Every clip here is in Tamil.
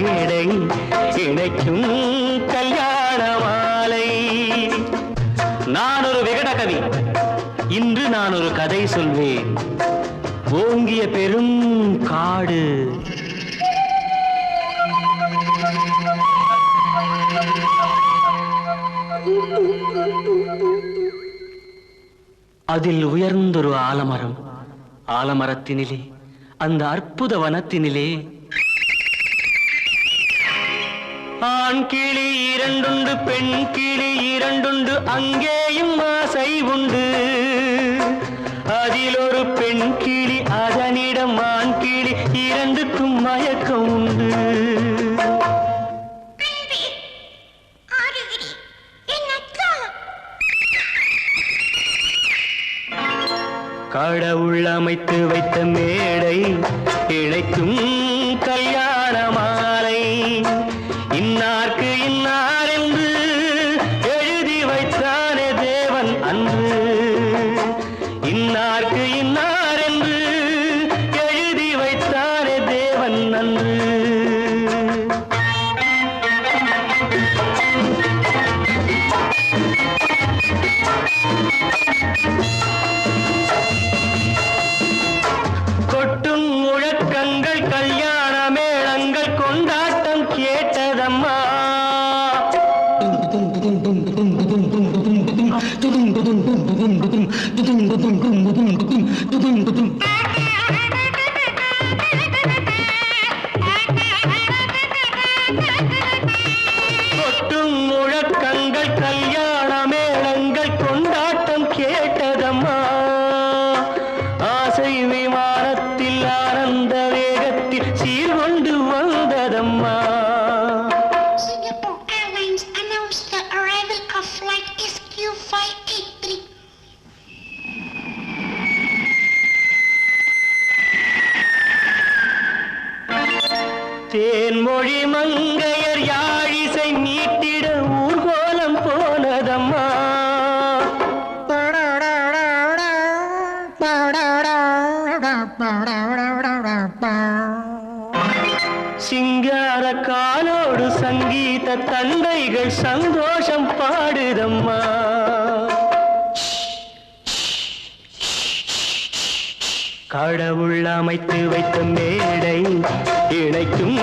மேடை இணைக்கும் கல்யாண மாலை. நான் ஒரு விகட கவி, இன்று நான் ஒரு கதை சொல்வேன். ஓங்கிய பெரும் காடு, அதில் உயர்ந்தொரு ஆலமரம். ஆலமரத்தினிலே, அந்த அற்புத வனத்தினிலே ஆண் கிளி இரண்டுண்டு, பெண் கிளி இரண்டுண்டு, அங்கேயும் ஆசை உண்டு. அதில் ஒரு பெண் கிளி, அதனிடம் ஆண் கிளி, இரண்டுக்கும் மயக்கம் உண்டு. கடவுள் அமைத்து வைத்த மேடை இழைக்கும் கல்யாண மாலை. இன்னார்க்கு இன்னார் என்று எழுதி வைத்தானே தேவன் அன்று. இன்னார்க்கு இன்னார் என்று எழுதி வைத்தானே தேவன் அன்று. கொட்டும் முழக்கங்கள், கல்யாண மேளங்கள், கொண்டாட்டம் கேட்டதம்மா. கொட்டும் முழக்கங்கள், கல்யாண மேளங்கள், கொண்டாட்டம் கேட்டதம்மா. ஆசை விமானத்தில் ஆனந்த வேகத்தில் சீர்கொண்டு வந்ததம்மா. Singapore Airlines announced the arrival of flight SQ583. Thenmozhi மங்கையர் யாழிசை மீட்டிட ஊர்கோலம் போனதம்மா. சிங்கார காலோடு சங்கீத தந்தைகள் சந்தோஷம் பாடுதம்மா. கடவுள் அமைத்து வைத்த மேடை இணைக்கும்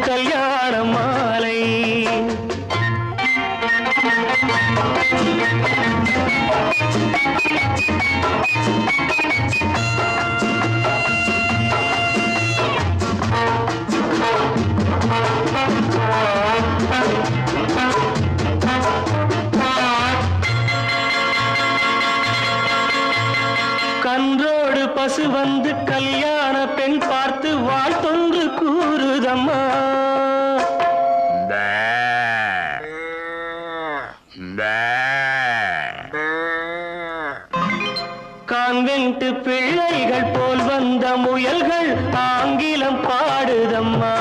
கல்யாண மாலை. கன்றோடு பசு வந்து கல்யாண பெண் பார்த்து வாழ்த்தொன்று கூறுதம்மா. கான்வென்ட் பிள்ளைகள் போல் வந்த முயல்கள் ஆங்கிலம் பாடுதம்மா.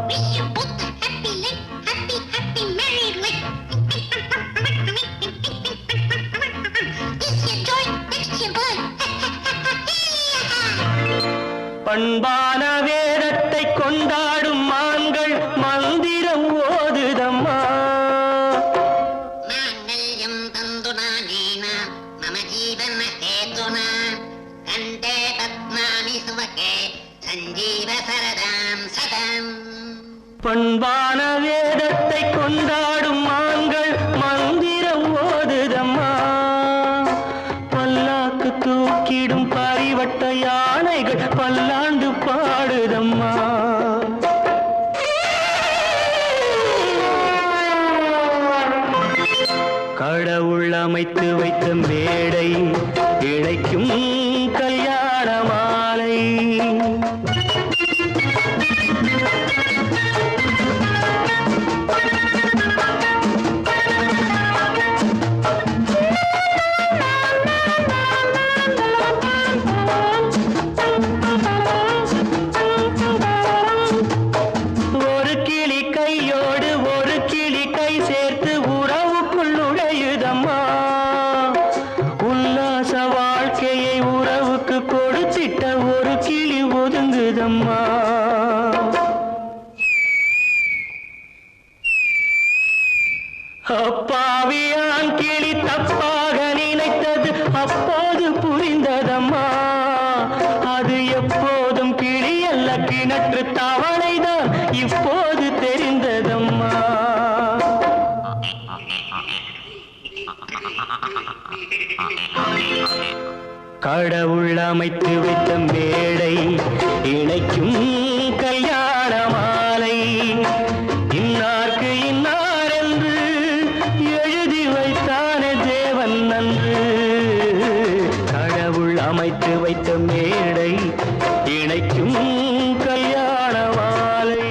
Wish you both a happy life, happy, happy married life. This your joy, next your boy. பண்பான வேதத்தை கொண்டாடும் மான்கள் மந்திரம் ஓதுதம்மா. மாங்கல்யம் தந்துநானேன மம ஜீவன ஹேதுனா கண்டே பத்மானி சுவகே சஞ்சீவ சரதாம் சதம். பண்பான வேதத்தை கொண்டாடும் மான்கள் மந்திரம் ஓதுதம்மா. பல்லாக்கு தூக்கிடும் பரிவட்ட யானைகள் பல்லாண்டு பாடுதம்மா. கடவுள் அமைத்து வைத்த மேடை இணைக்கும் கல்யாண மாலை. அப்பாவியான் கிளி தப்பாக நினைத்தது அப்போது புரிந்ததம்மா. அது எப்போதும் கிளி அல்ல கிணற்று தவளைதான் இப்போது தெரிந்ததம்மா. கடவுள் அமைத்து வைத்த மேடை இணைக்கும் கல்யாண மாலை. இன்னார்க்கு இன்னார் என்று எழுதி வைத்தானே தேவன் நன்று. கடவுள் அமைத்து வைத்த மேடை இணைக்கும் கல்யாண மாலை.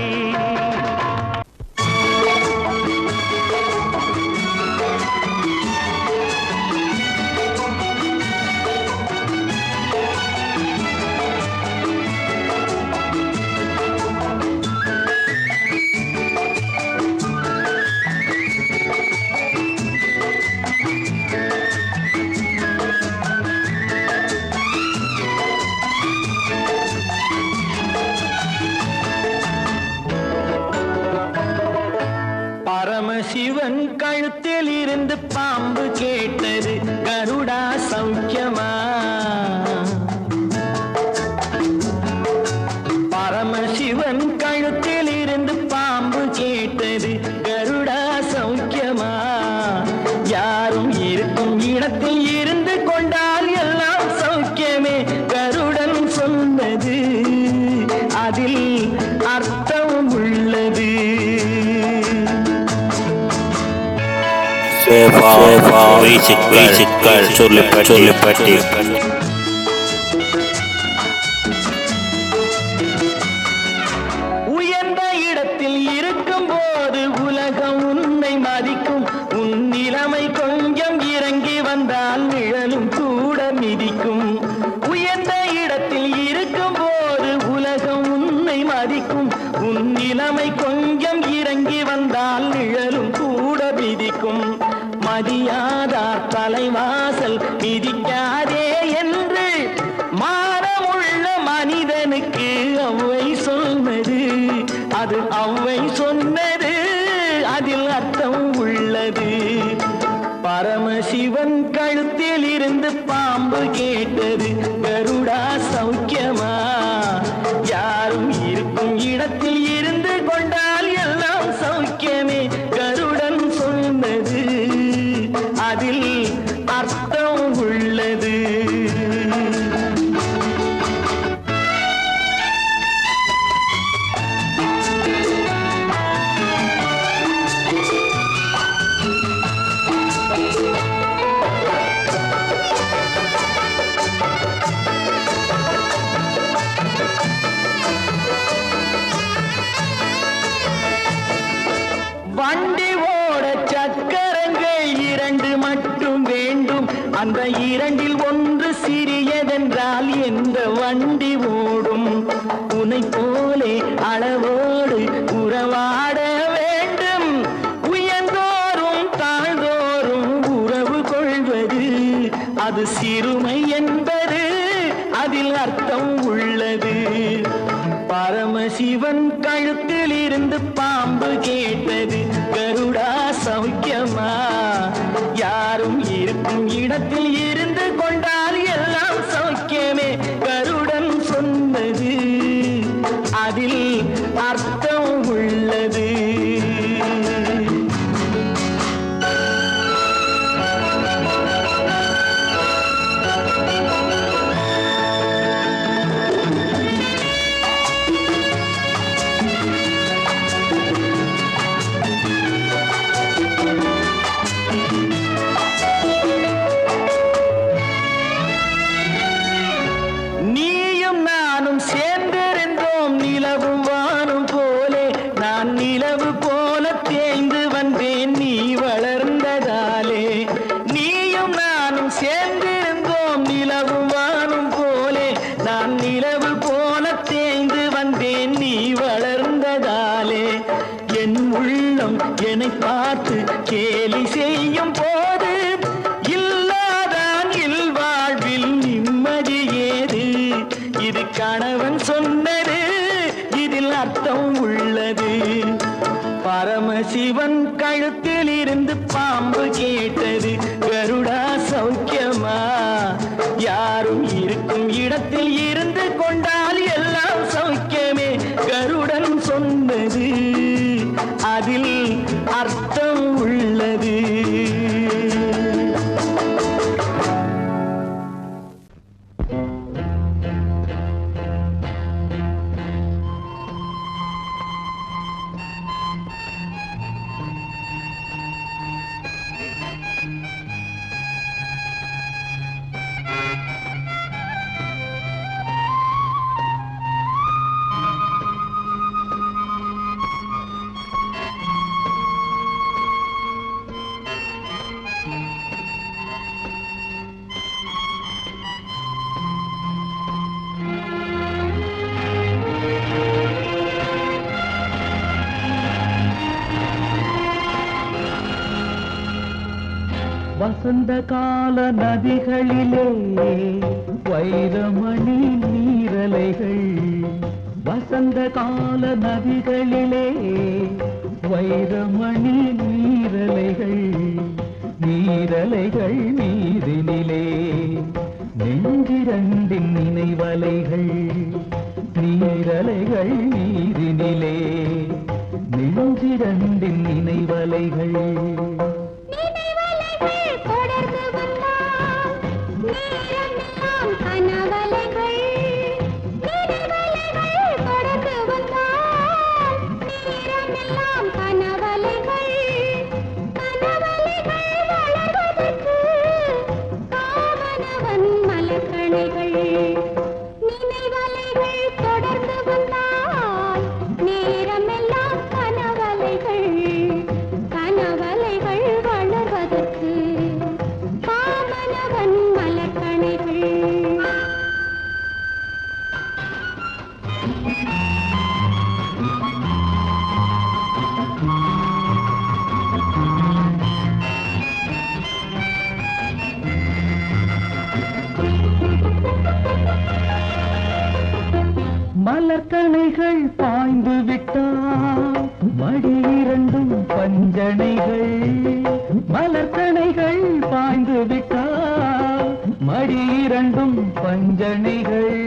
பரமசிவன் கழுத்தில் இருந்து பாம்பு கேட்டது கருடா சௌக்கியமா. பரமசிவன் கழுத்தில் இருந்து பாம்பு கேட்டது கருடா சௌக்கியமா. யாரும் இருக்கும் இடத்தில் இருந்து கொண்டால் எல்லாம் சௌக்கியமே கருடன் சொன்னது. அதில் அர்த்தம் உள்ளது. சொல்லிப்பட்டி உயர்ந்த இடத்தில் இருக்கும் போது உலகம் உன்னை மதிக்கும். உன் நிலைமை கொஞ்சம் இறங்கி வந்தால் நிழலும் கூட மிதிக்கும். உயர்ந்த இடத்தில் இருக்கும் போது உலகம் உன்னை மதிக்கும். உன் நிலைமை கொஞ்சம் இறங்கி வந்தால் நிழலும் கூட மிதிக்கும். மதியாதார் தலைவாசல் மிதிக்காதே என்று மானமுள்ள மனிதனுக்கு அவ்வை சொன்னது. அது அவ்வை சொன்னது. அதில் அர்த்தம் உள்ளது. பரமசிவன் கழுத்தில் இருந்து பாம்பு கேட்டது கருடா சௌக்கியமா. யாரும் இருக்கும் இடத்தில் இருந்து கொண்டால் எல்லாம் சௌக்கியமே கருடன் சொன்னது. அதில் அர்த்தம் உள்ளது. வண்டி ஓட சக்கரங்கள் இரண்டு மட்டும் வேண்டும். அந்த இரண்டில் ஒன்று சிறியதென்றால் எந்த வண்டி ஓடும்? உன்னை போலே அளவோடு உறவாட வேண்டும். உயர்ந்தோறும் தாழ்ந்தோறும் உறவு கொள்வது அது சிறுமை என்பது. அதில் அர்த்தம் உள்ளது. பரமசிவன் கழுத்தில் இருந்து பாம்பு கேட்டது கருடா சௌக்கியமா. யாரும் இருக்கும் இடத்தில் இருந்து கொண்டால் எல்லாம் சௌக்கியமே கருடன் சொன்னது. அதில் அர்த்தம் உள்ளது. என்னை பார்த்து கேலி செய்யும் போது இல்லாதான் இல்வாழ்வில் நிம்மதி ஏது? இது கணவன் சொன்னது, இதில் அர்த்தம் உள்ளது. பரமசிவன் கழுத்தில் இருந்து பாம்பு கேட்டது கருடா சௌக்கியமா? யாரும் இருக்கும் இடத்தில் இருந்து கொண்டால் எல்லாம் சௌக்கியமே. கருடன் சொன்னது அதில் அர்த்தம் உள்ளது. வசந்த கால நதிகளிலே வைரமணி நீரலைகள். வசந்த கால நதிகளிலே வைரமணி நீரலைகள். நீரலைகள் நீரினிலே நெஞ்சிரண்டின் நினைவலைகள். நீரலைகள் நீரினிலே நெஞ்சிரண்டின் நினைவலைகள். மலர்கணைகள் பாய்ந்து விட்டால் மடி இரண்டும் பஞ்சனைகள். மலர்கணைகள் பாய்ந்து விட்டால் மடி இரண்டும் பஞ்சனைகள்.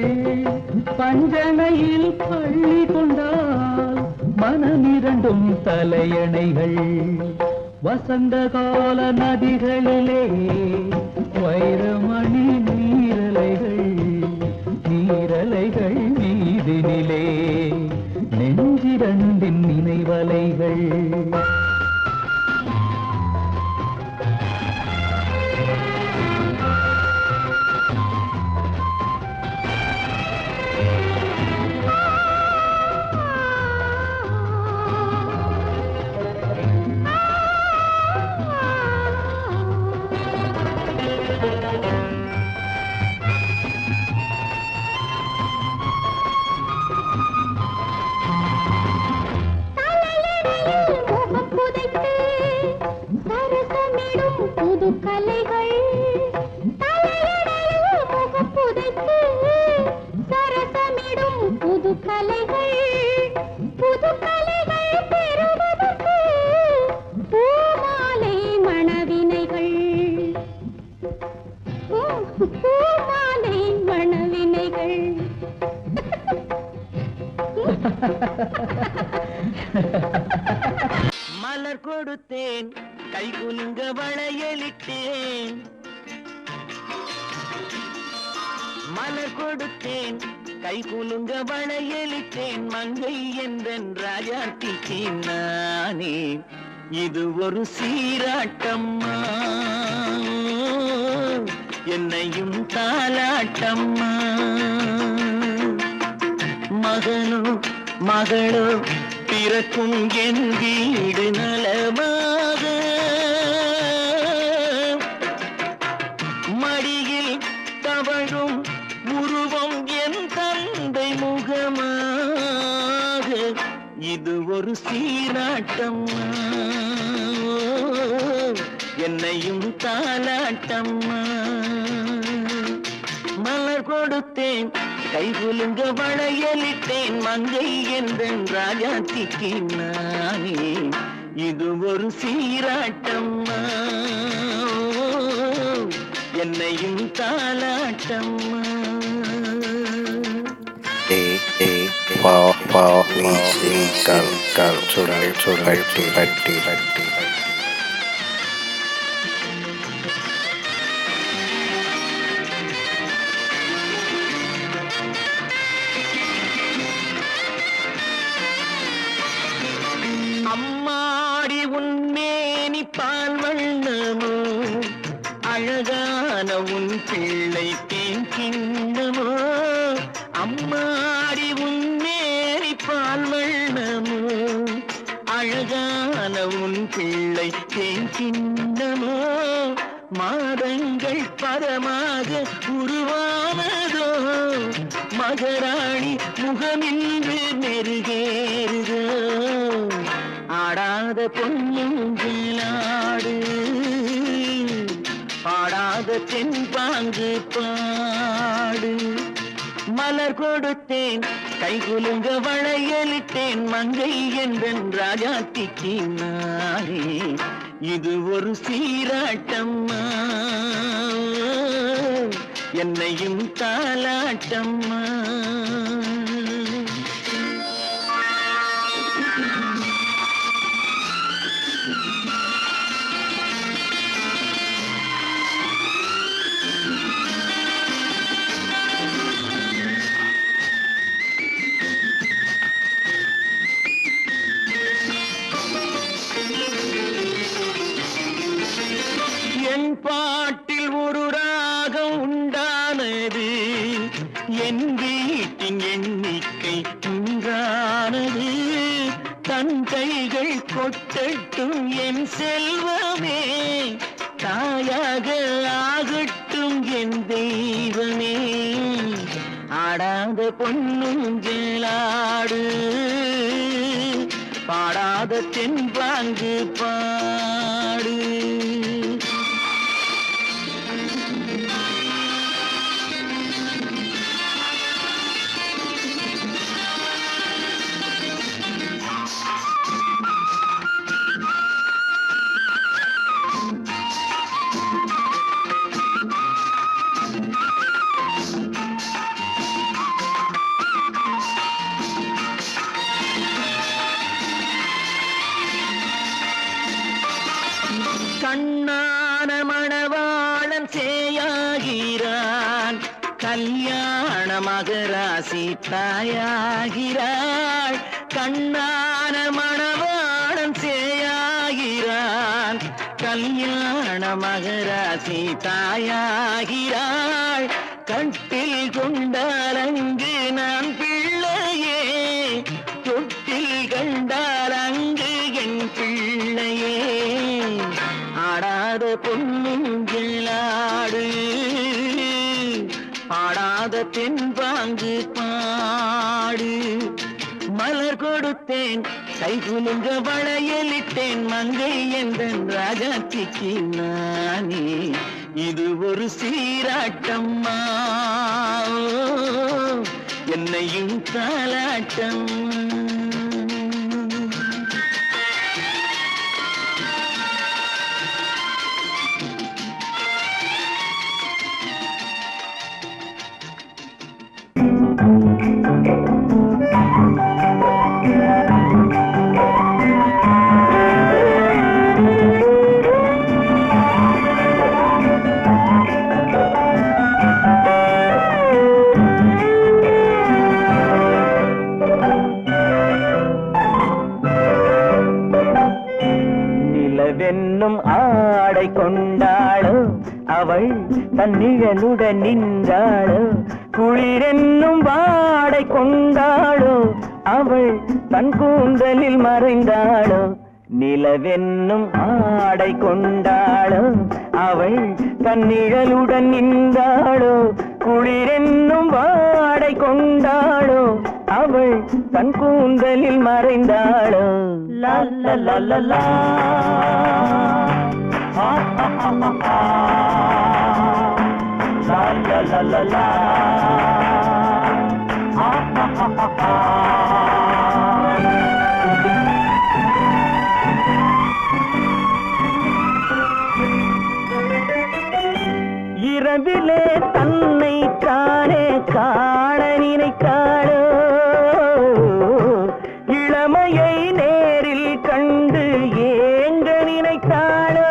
பஞ்சனையில் பள்ளி கொண்டால் மனமிரண்டும் தலையணைகள். வசந்த கால நதிகளிலே வைரமணி நீரலைகள். நீரலைகள் நீதினிலே நெஞ்சிரண்டின் நினைவலைகள். மலர் கொடுத்தேன் கை குலுங்க வளையலிட்டேன். மலர் கொடுத்தேன் கை குலுங்க வளையலிட்டேன். மங்கை என்றன் ராஜாத்திக்கு நானே இது ஒரு சீராட்டம்மா. என்னையும் தாலாட்டம்மா. மகனோ மகளோ பிறக்கும் என் வீடு நலமாக. மடியில் தவழும் உருவம் என் தந்தை முகமாக. இது ஒரு சீராட்டம்மா. என்னையும் தாலாட்டம்மா. மலர் கொடுத்தேன் கை குலுங்க வளையலிட்டேன். மங்கை என்றன் ராஜாத்திக்கு நானே இது ஒரு சீராட்டம்மா என்னையும் தாலாட்டம்மா பட்டி அம்மாடி உன்மேனி பால் வண்ணமோ அழகான உன் பிள்ளை தேன் கிண்ணமோ அம்மாடி உன்மேனி பால் வண்ணமோ அழகான உன் பிள்ளை தேன் கிண்ணமோ மாதங்கள் பரமாக உருவானதோ மகராணி முகமின்று நெருகேறுதோ ஆடாத பொன்னுங்களாடு பாடாத தென்பாங்கு பாடு மலர் கொடுத்தேன் கைகுலுங்க வளையலிட்டேன் மங்கை என்றன் ராஜாத்திக்கு நானே இது ஒரு சீராட்டம்மா என்னையும் தாலாட்டம்மா என் பாட்டில் ஒரு ராகம் உண்டானது என் வீட்டின் எண்ணிக்கை உண்டானது தன் கைகள் கொட்டட்டும் என் செல்வமே தாயாக ஆகட்டும் என் தெய்வமே ஆடாத பொன்னுங்களாடு பாடாத தென்பாங்கு பாடு கண்ணான மணவாளன் சேயாகிறான் கல்யாண மகராசி தாயாகிறாள் கண்ணான மணவாளன் சேயாகிறான் கல்யாண மகராசி தாயாகிறாள் கட்டில் கொண்டால் அங்கு நான் பிள்ளையே தொட்டில் கண்டால் அங்கு என் பிள்ளையே ஆடாத பொன்னுங்களாடு பாடாத தென்பாங்கு பாடு மலர் கொடுத்தேன் கைகுலுங்க வளையலிட்டேன் மங்கை என்றன் ராஜாத்திக்கு நானே இது ஒரு சீராட்டம்மா என்னையும் தாலாட்டம் நிலவென்னும் ஆடை கொண்டாளோ அவள் தன்னிழலுடன் நின்றாளோ குளிரென்னும் வாடை கொண்டாளோ அவள் தன் கூந்தலில் மறைந்தாளோ நிலவென்னும் ஆடை கொண்டாளோ அவள் தன்னிழலுடன் நின்றாளோ குளிரென்னும் வாடை கொண்டாளோ அவள் தன் கூந்தலில் மறைந்தாளோ லா லா லா லா லா லா லா லா லா லா இளமையை நேரில் கண்டு ஏங்க நினைத்தாளோ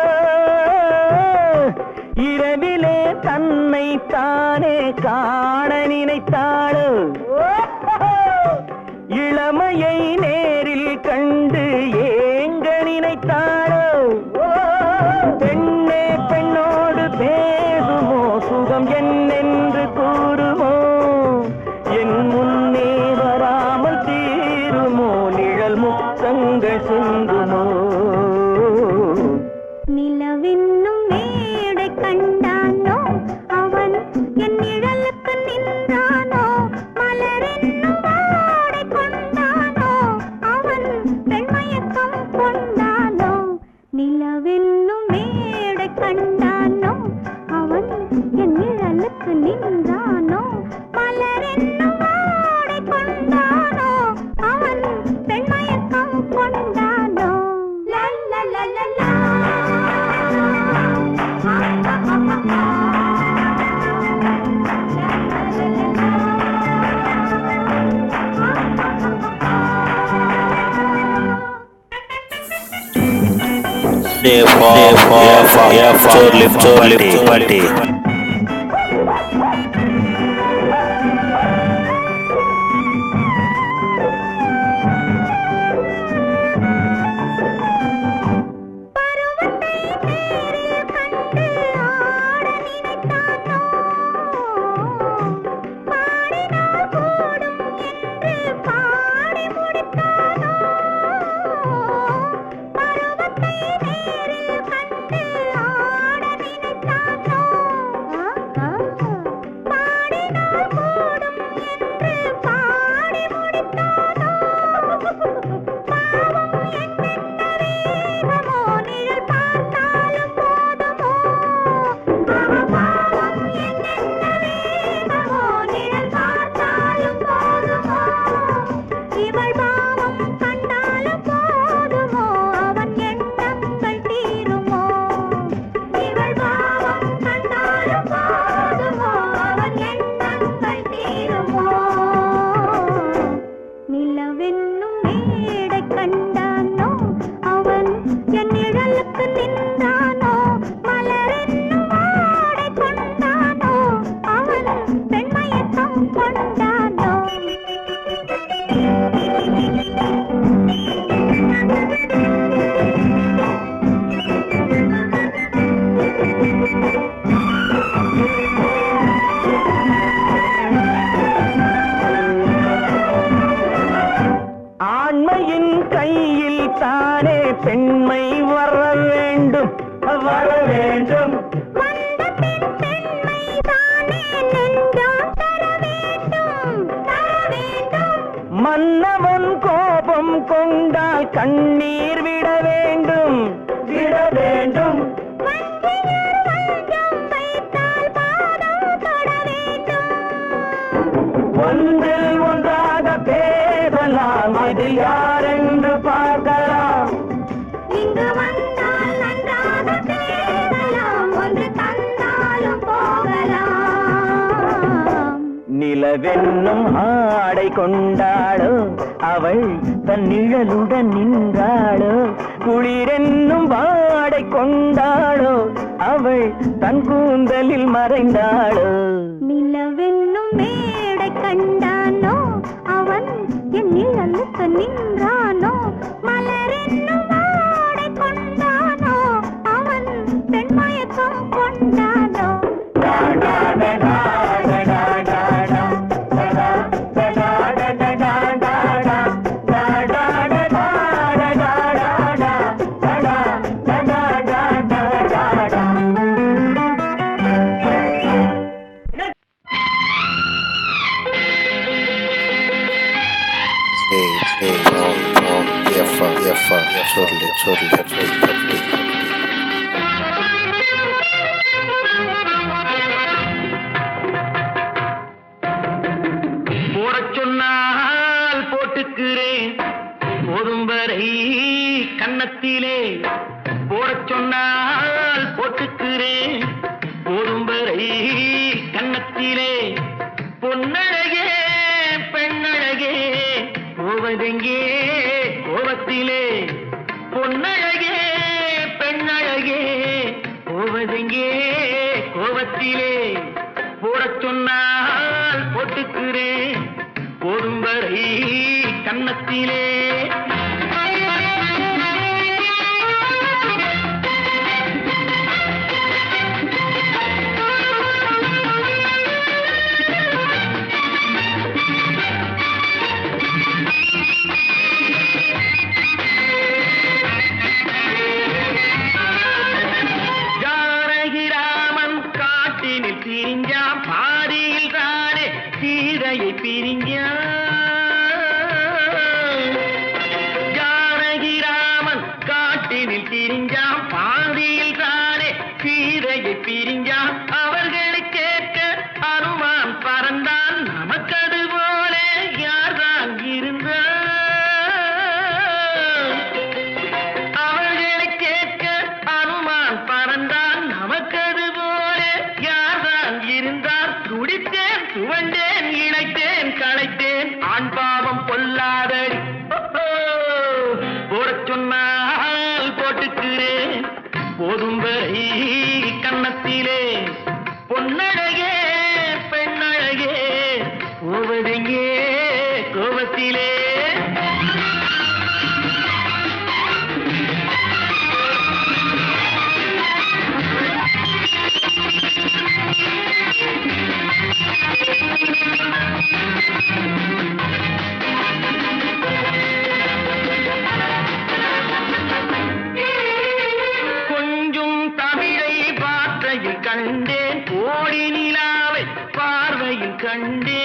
இரவிலே தன்னை தானே காண நினைத்தாளோ இளமையை நேரில் கண்டு ஏங்க நினைத்தாளோ பெண்ணே பெண்ணோடு பேசுமோ சுகம் என்னென்று கூறுமோ என் முன்னே வராமல் தீருமோ நிழல் முத்தங்கள் சிந்துமோ நிலவென்னும் மேடை கண்டானோ அவன் என் நிழலுக்கு நின்றானோ மலரென்னும் வாடை கொண்டானோ அவன் பெண்மயக்கம் கொண்டானோ நிலவென்னும் மேடை கண்டானோ அவன் என் நிழலுக்கு நின்றானோ மலரென்னும் வாடை கொண்டானோ அவன் பெண்மயக்கம் கொண்டானோ லா லா லா லா லா चोरली पार्टी ஆண்மையின் கையில் தானே பெண்மை வர வேண்டும் வர வேண்டும் மன்னவன் கோபம் கொண்டால் கண்ணீர் விட வேண்டும் விட வேண்டும் ஒன்றில் ஒன்றாக பேசலாம் அது யாரென்று பார்க்கலாம் இங்கு வந்தால் நன்றாக பேசலாம் ஒன்று தந்தாலும் போகலாம் நிலவென்னும் ஆடை கொண்டாளோ அவள் தன் நிழலுடன் நின்றாளோ குளிரென்னும் வாடை கொண்டாளோ அவள் தன் கூந்தலில் மறைந்தாளோ நிலவென்னும் மேடை கண்டானோ அவன் என் நிழலுக்கு நின்றானோ மலரென்னும் வாடை கொண்டானோ அவன் பெண்மயக்கம் கொண்டானோ चोरली पार्टी போடச் சொன்னால் போட்டுக்கிறேன் போதும் வரை கன்னத்திலே போடச் சொன்னால் போட்டுக்கிறேன் போதும் வரை கன்னத்திலே பொன்னழகே பெண்ணழகே போவதெங்கே கோவ சொன்னால் போட்டுக்கிறேன் போதும் வரை கன்னத்திலே பொன்னழகே பெண்ணழகே போவதெங்கே கோபத்திலே கொஞ்சம் தமிழை வார்த்தையில் கண்டேன் கோடி நிலாவை பார்வையில் கண்டேன்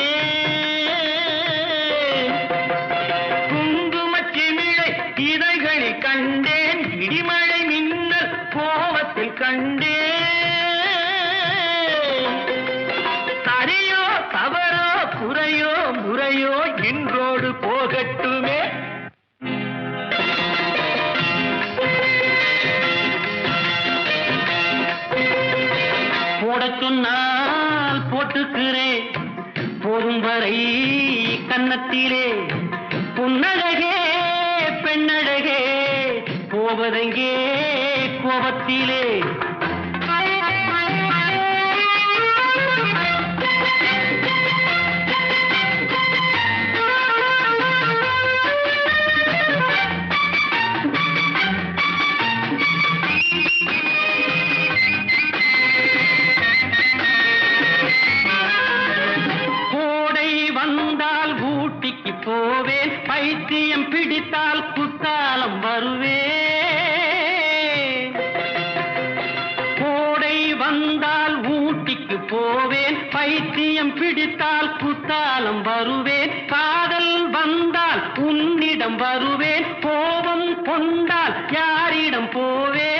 குங்குமச்சிமிழை இதழ்களில் கண்டேன் இடிமழை மின்னல் கோபத்தில் கண்டேன் சரியோ தவறோ குறையோ முறையோ இன்றோடு போகட்டுமே போட சொன்னால் போட்டுக்கிறேன் போதும் வரை கன்னத்திலே புன்னழகே பெண்ணழகே போவதெங்கே கோபத்திலே போவேன் பைத்தியம் பிடித்தால் குத்தாலம் வருவேன் கோடை வந்தால் ஊட்டிக்கு போவேன் பைத்தியம் பிடித்தால் குத்தாலம் வருவேன் காதல் வந்தால் உன்னிடம் வருவேன் கோபம் கொண்டால் யாரிடம் போவேன்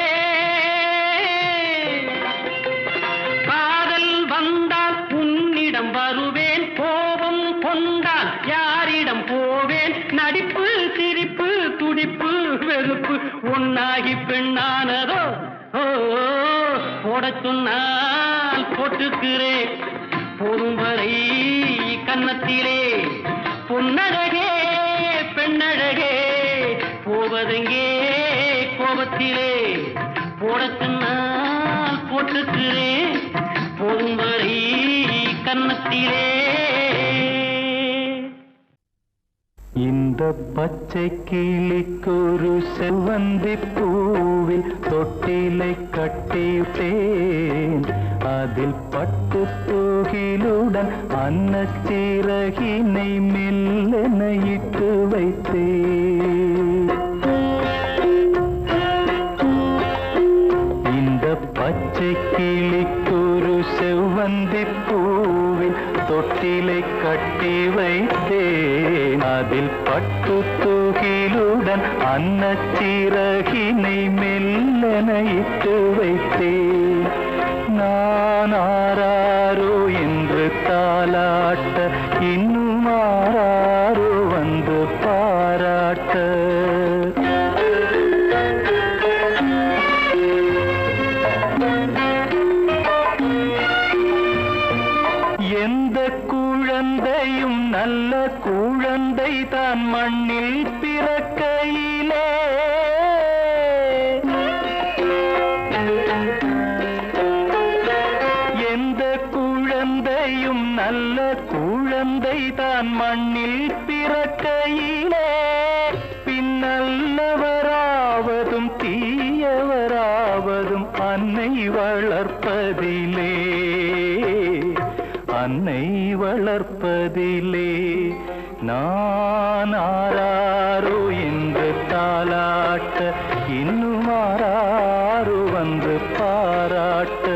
காதல் வந்தால் உன்னிடம் வருவேன் கோபம் கொண்டால் யாரிடம் போவேன் நடிப்பு சிரிப்பு துடிப்பு வெறுப்பு ஒன்னாகி பெண்ணானதோ போட சொன்னால் போட்டுக்கிறேன் போதும் வரை கன்னத்திலே பொன்னழகே பெண்ணழகே போவதெங்கே கோபத்திலே போட சொன்னால் போட்டுக்கிறேன் போதும் வரை கன்னத்திலே இந்த பச்சை கிளிக்கொரு செவ்வந்தி பூவில் தொட்டிலை கட்டிட்டேன் அதில் பட்டு தூகிலுடன் அன்னச்சிறகினை மெல்லென இட்டு வைத்தேன் இந்த பச்சை கிளிக்கொரு செவ்வந்தி பூவில் தொட்டிலை கட்டி வைத்தேன் அதில் பட்டு தூகிலுடன் அன்னச்சிறகினை மெல்லென இட்டு வைத்தேன் நான் ஆராரோ என்று தாலாட்ட இன்னும் ஆராரோ வந்து பாராட்ட எந்த குழந்தையும் நல்ல குழந்தை தான் மண்ணில் பிறக்கையிலே எந்த குழந்தையும் நல்ல குழந்தை தான் மண்ணில் பிறக்கையிலே பின்னல்லவராவதும் தீயவராவதும் அன்னை வளர்ப்பதிலே அன்னை வளர்ப்பதிலே நான் ஆராரோ என்று தாலாட்ட இன்னும் ஆராரோ வந்து பாராட்ட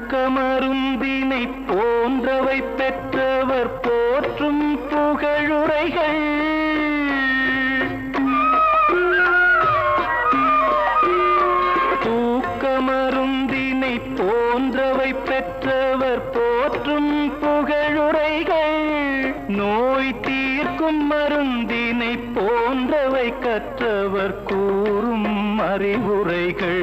தூக்கமருந்தினை போன்றவை பெற்றவர் போற்றும் புகழுரைகள் தூக்கமருந்தினை கற்றவர் கூறும் அறிவுரைகள்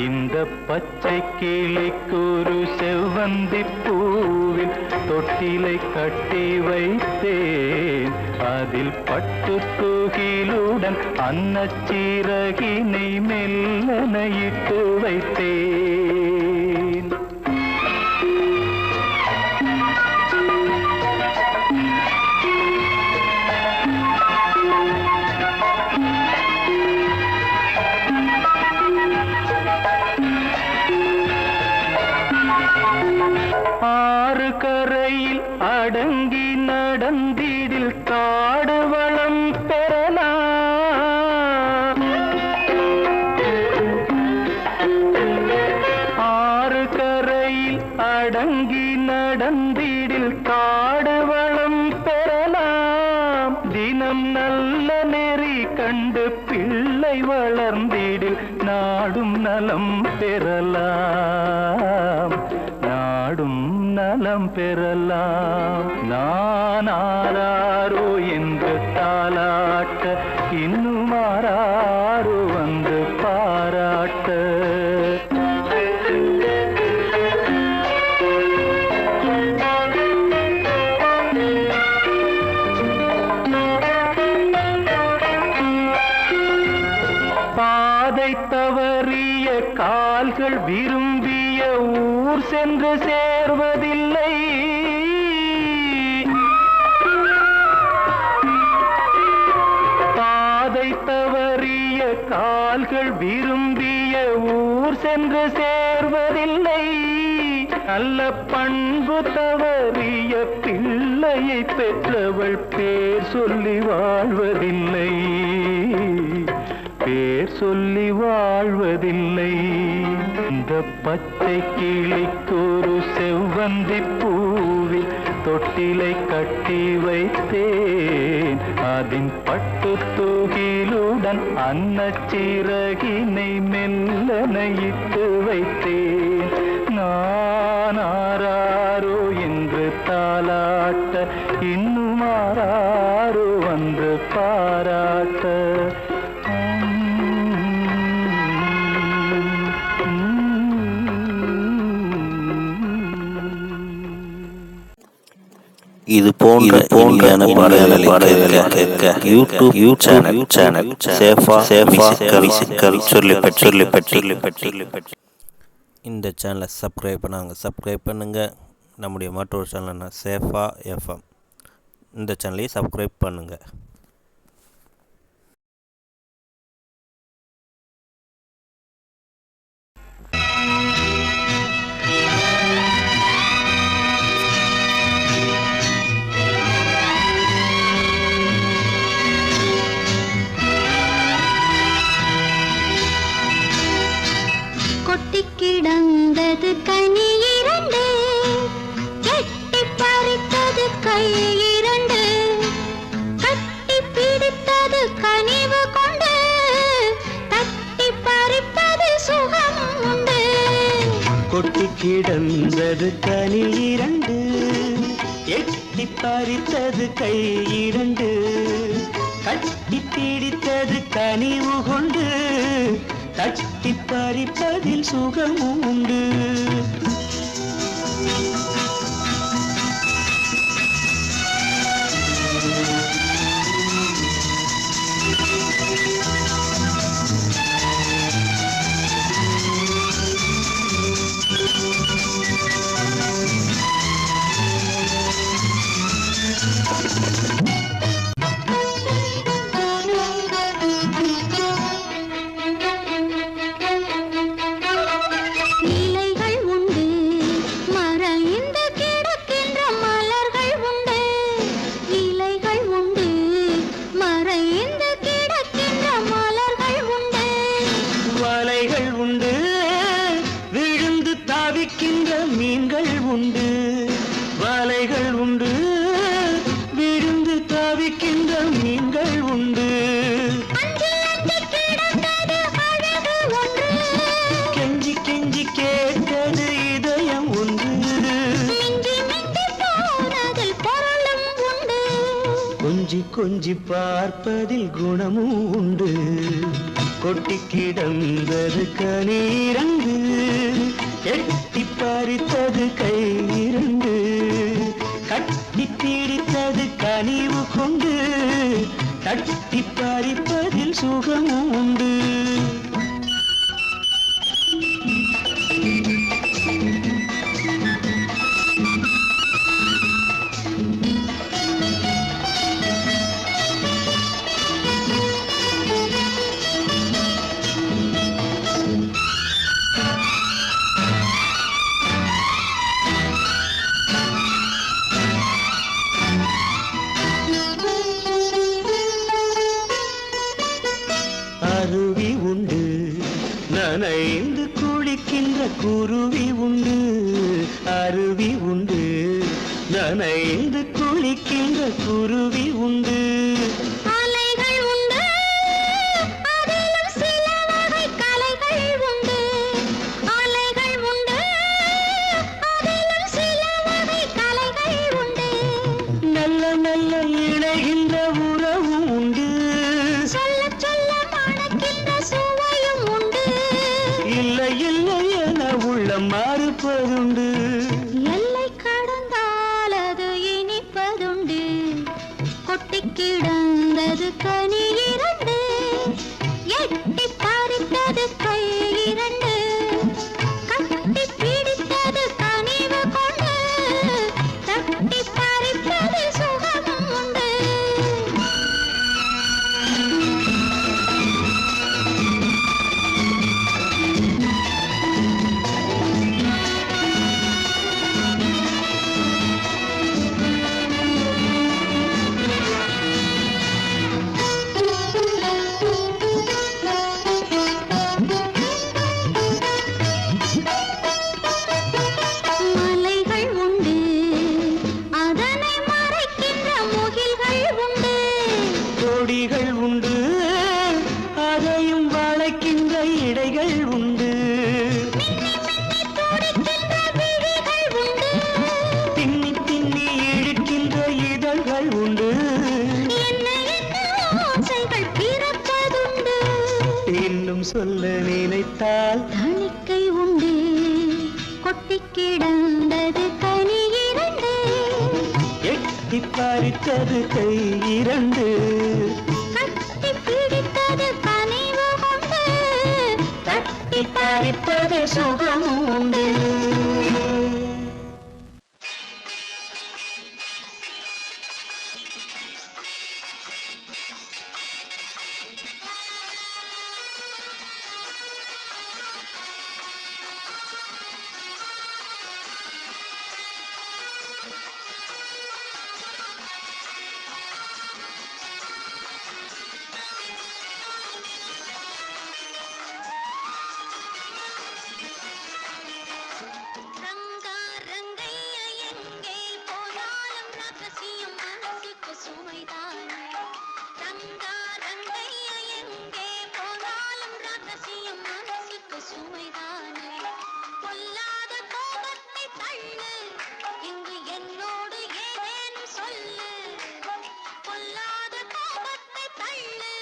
இந்த பச்சை கிளிக்கொரு செவ்வந்தி பூவில் தொட்டிலை கட்டி வைத்தேன் அதில் பட்டு தூகிலுடன் அன்னச்சீரகினை மெல்லனையிட்டு வைத்தேன். ஆறு கரையில் அடங்கி நடந்திடில் காடு வளம் பெறலாம். ஆறு கரையில் அடங்கி நடந்திடில் காடு வளம் பெறலாம். தினம் நல்ல நெறி கண்டு பிள்ளை வளர்ந்திடில் நாடும் நலம் பெறலாம். நாடும் நலம் பெறலாம். நான் ஆராரோ என்று தாலாட்ட இன்னும் ஆராரோ வந்து பாராட்ட. பாதை தவறிய கால்கள் விரும்பிய ஊர் சென்று சேர்வதில்லை. பாதை தவறிய கால்கள் விரும்பிய ஊர் சென்று சேர்வதில்லை. நல்ல பண்பு தவறிய பிள்ளையை பெற்றவள் பேர் சொல்லி வாழ்வதில்லை. பேர் சொல்லி வாழ்வதில்லை. இந்த பச்சை கிளிக்கொரு செவ்வந்தி பூவில் தொட்டிலை கட்டி வைத்தேன் அதின் பட்டு தூகிலுடன் அன்னச்சீரகினை மெல்லனையிட்டு வைத்தேன். நான் ஆராரோ என்று தாலாட்ட இன்னும் ஆராரோ வந்து பாராட்ட. இது போன்ற பாடல்களை கேட்க யூடியூப் சேனல் சேஃபா இந்த சேனலை சப்ஸ்கிரைப் பண்ணுங்க. நம்முடைய மற்றொரு சேனல்னா சேஃபா எஃப்எம், இந்த சேனலையும் சப்ஸ்கிரைப் பண்ணுங்க. கிடந்தது கனி இரண்டு, கட்டி பறித்தது கை இரண்டு, கட்டி பிடித்தது கனிவு கொண்டு, தட்டி பறிப்பது சுகம் உண்டு. கொட்டி கிடந்தது கனி இரண்டு, எட்டி பறித்தது கை இரண்டு, கட்டி பிடித்தது கனிவு கொண்டு, தட்டி பறிப்பதில் சுகம் உண்டு. இலைகள் உண்டு கொஞ்சி கொஞ்சி பார்ப்பதில் குணமும் உண்டு. கொட்டி கிடந்தது கனீரண்டு, எட்டி பறித்தது கை இரண்டு, கட்டி பிடித்தது கனிவு கொண்டு, தட்டி பறிப்பதில் சுகமும் உண்டு. அருவி உண்டு, நனைந்து குளிக்கின்ற குருவி உண்டு. அருவி உண்டு, நனைந்து குளிக்கின்ற குருவி உண்டு. அலைகள் உண்டு, அதிலும் சில வகை கலைகள் உண்டு. அலைகள் உண்டு, அதிலும் சில வகை கலைகள் உண்டு. நல்ல நல்ல இணைகின்ற உறவும் உண்டு. சொல்ல சொல்ல மணக்கின்ற சுவையும் உண்டு. இல்லை இல்லை என உள்ளம் மாறுப்பதுண்டு. எல்லை கடந்தால் அது இனிப்பதுண்டு. கொட்டி கிடந்தது கனி இரண்டு, எட்டி பறித்தது கை இரண்டு, கட்டி பிடித்தது கனிவு கொண்டு, தட்டி பறிப்பது சுகமும் உண்டு. மலைகள் உண்டு, அதனை மறைக்கின்ற முகில்கள் உண்டு. கொடிகள் உண்டு, அதையும் வளைக்கின்ற இடைகள் உண்டு. மின்னி மின்னி துடிக்கின்ற விழிகள் உண்டு. திண்ணி திண்ணி இழுக்கின்ற இதழ்கள் உண்டு. என்ன என்ன ஓசைகள் பிறப்பதுண்டு. இன்னும் சொல்ல நினைத்தால் தணிக்கை உண்டு, கொட்டி கிடந்தது கனி இரண்டு, எட்டி பறித்தது கை இரண்டு, கட்டி பிடித்தது கனிவு கொண்டு, தட்டி பறிப்பது சுகமும் உண்டு. ரங்கா ரங்கையா எங்கே போனாலும் ரகசியம் மனசுக்கு சுமைதானே. ரங்கா ரங்கையா எங்கே போனாலும் ரகசியம் மனசுக்கு சுமைதானே. பொல்லாத கோபத்தை தள்ளு, இங்கு என்னோடு ஏதேனும் சொல்லு. பொல்லாத கோபத்தை தள்ளு,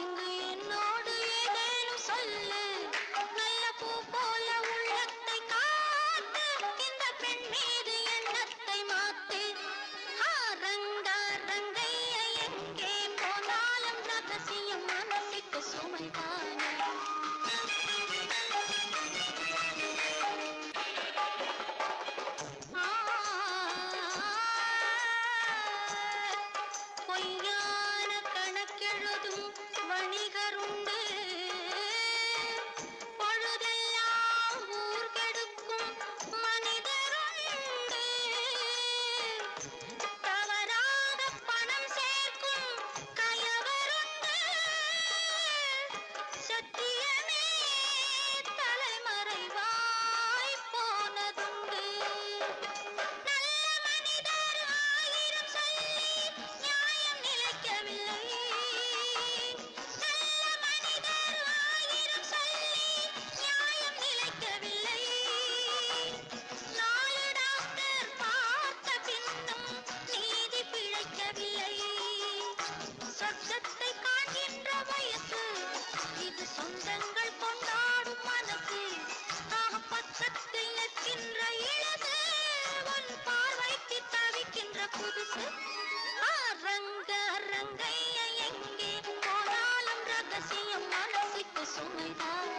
இங்கு என்னோடு ஏதேனும் சொல்லு. நல்ல பூ போல உள்ளத்தை காத்து, இந்த பெண் மீது எண்ணத்தை மாத்து. ரங்கா ரங்கையா எங்கே போனாலும் ரகசியம் மனசுக்கு சுமைதானே. பொய்யான கணக்கெழுதும் வணிகருண்டு, பொழுதெல்லாம் ஊர் கெடுக்கும் மனிதருண்டு. தவறாக பணம் சேர்க்கும் கயவருண்டு, சத்தியமே தலைமறைவாய் போனதுண்டு. நல்ல மனிதர் ஆயிரம் சொல்லி நியாயம் நிலைக்கவில்லை. நல்ல மனிதர் சொந்தங்கள் கொண்டாடும் மனசு பக்கத்தில் நிற்கின்ற இழகு உன் பார்வைக்கு தவிக்கின்ற புதுசு ரங்க ரங்கைய எங்கே போனாலும் ரகசியம் மனசுக்கு சுமைதான்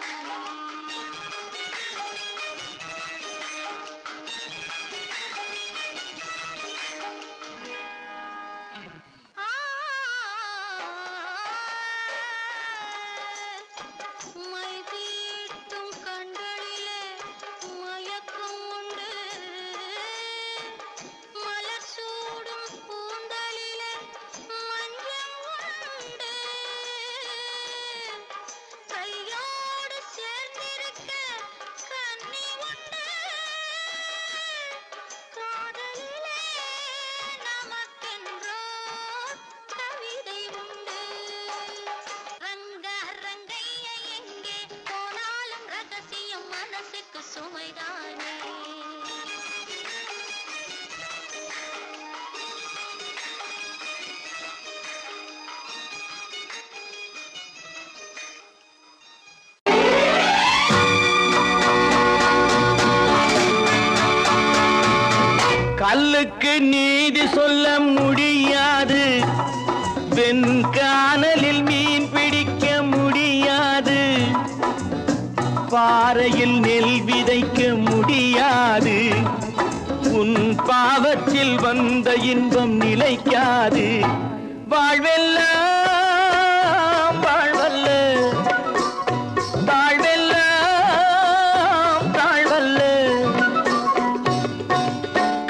கல்லுக்கு நீதி சொல்ல முடியாது, வெண்கானலில் மீன் பிடிக்க முடியாது, பாறையில் நெல் விதைக்க முடியாது, உன் பாவத்தில் வந்த இன்பம் நிலைக்காது. வாழ்வெல்லாம் வாழ்வல்ல, தாழ்வெல்லாம் தாழ்வல்ல.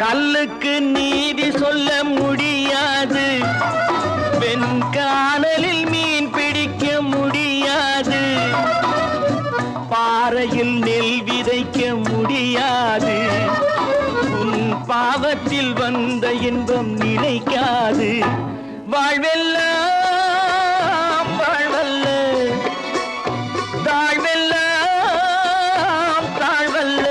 கல்லுக்கு நீதி சொல்ல முடியாது, வெண்கானலில் மீன் பிடிக்க முடியாது, பாறையில் நெல் விதைக்க முடியாது, உன் பாவத்தில் வந்த இன்பம் நிலைக்காது. வாழ்வெல்லாம் வாழ்வல்ல, தாழ்வெல்லாம் தாழ்வல்ல.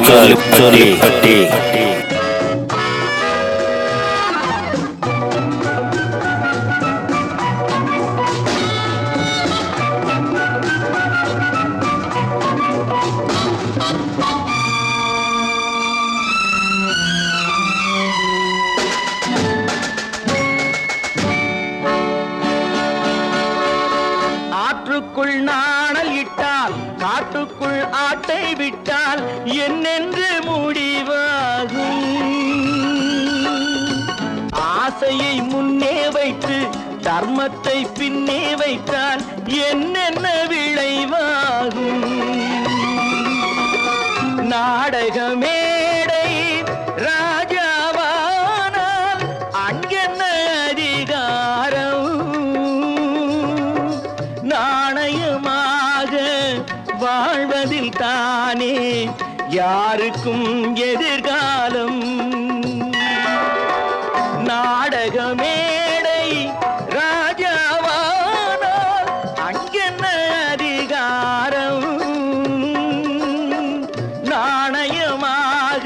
வீசுக்கல்பட்டி. ஆற்றுக்குள் நாணல் இட்டால், காட்டுக்குள் ஆட்டை விட்டால் என்னென்று முடிவாகும்? ஆசையை முன்னே வைத்து தர்மத்தை பின்னே வைத்தால் என்னென்ன விளைவாகும்? நாடக மேடை ராஜாவானால் அங்கென்ன அதிகாரம்? நாணயமாக வாழ்வதில் தானே யாருக்கும் எதிர்காலம். நாடக மேடை ராஜாவானால் அங்கென்ன அதிகாரம்? நாணயமாக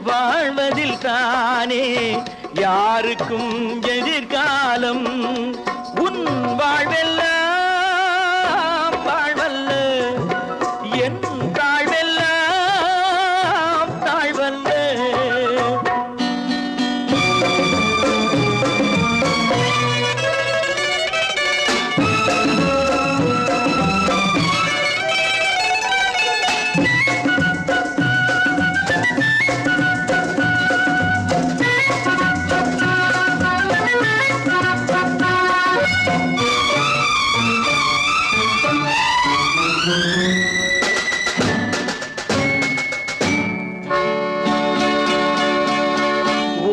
வாழ்வதில் தானே யாருக்கும் எதிர்காலம். உன் வாழ்வெல்லாம் வாழ்வல்ல, என் தாழ்வெல்லாம் தாழ்வல்ல.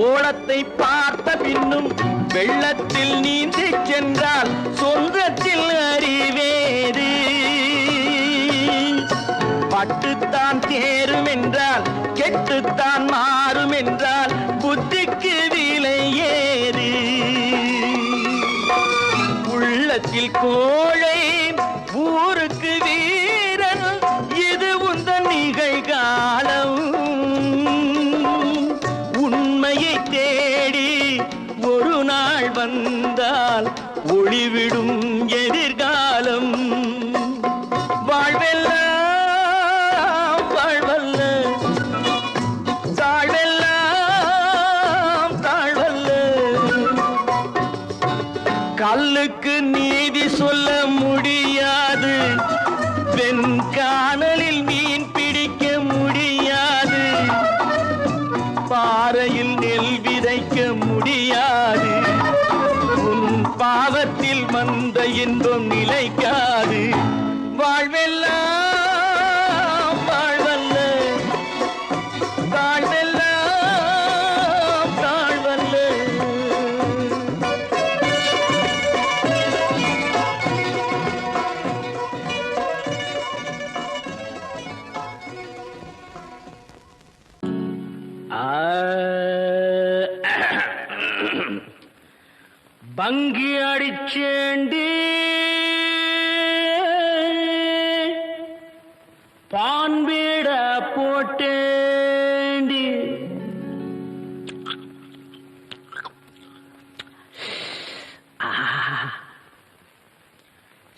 ஓடத்தை பார்த்த பின்னும் வெள்ளத்தில் நீந்தி சென்றால் சொந்தத்தில் அறிவேது. பட்டுத்தான் தேரும் என்றால் கெட்டுத்தான் மாறும் என்றால் புத்திக்கு விலை ஏது? உள்ளத்தில் கோழை ஊருக்கு வீரன், இது உந்தன் நிகழ்காலம். என் காணலில் மீன் பிடிக்க முடியாது, பாறையில் நெல் விதைக்க முடியாது, உன் பாவத்தில் வந்த இன்பம் நிலைக்காது. வாழ்வெல்லாம் வாழ்வல்ல, வாழ்வெல்லாம் தாழ்வல்ல. பங்கி அடிச்சேண்டி பான்பீட போட்டேண்டி,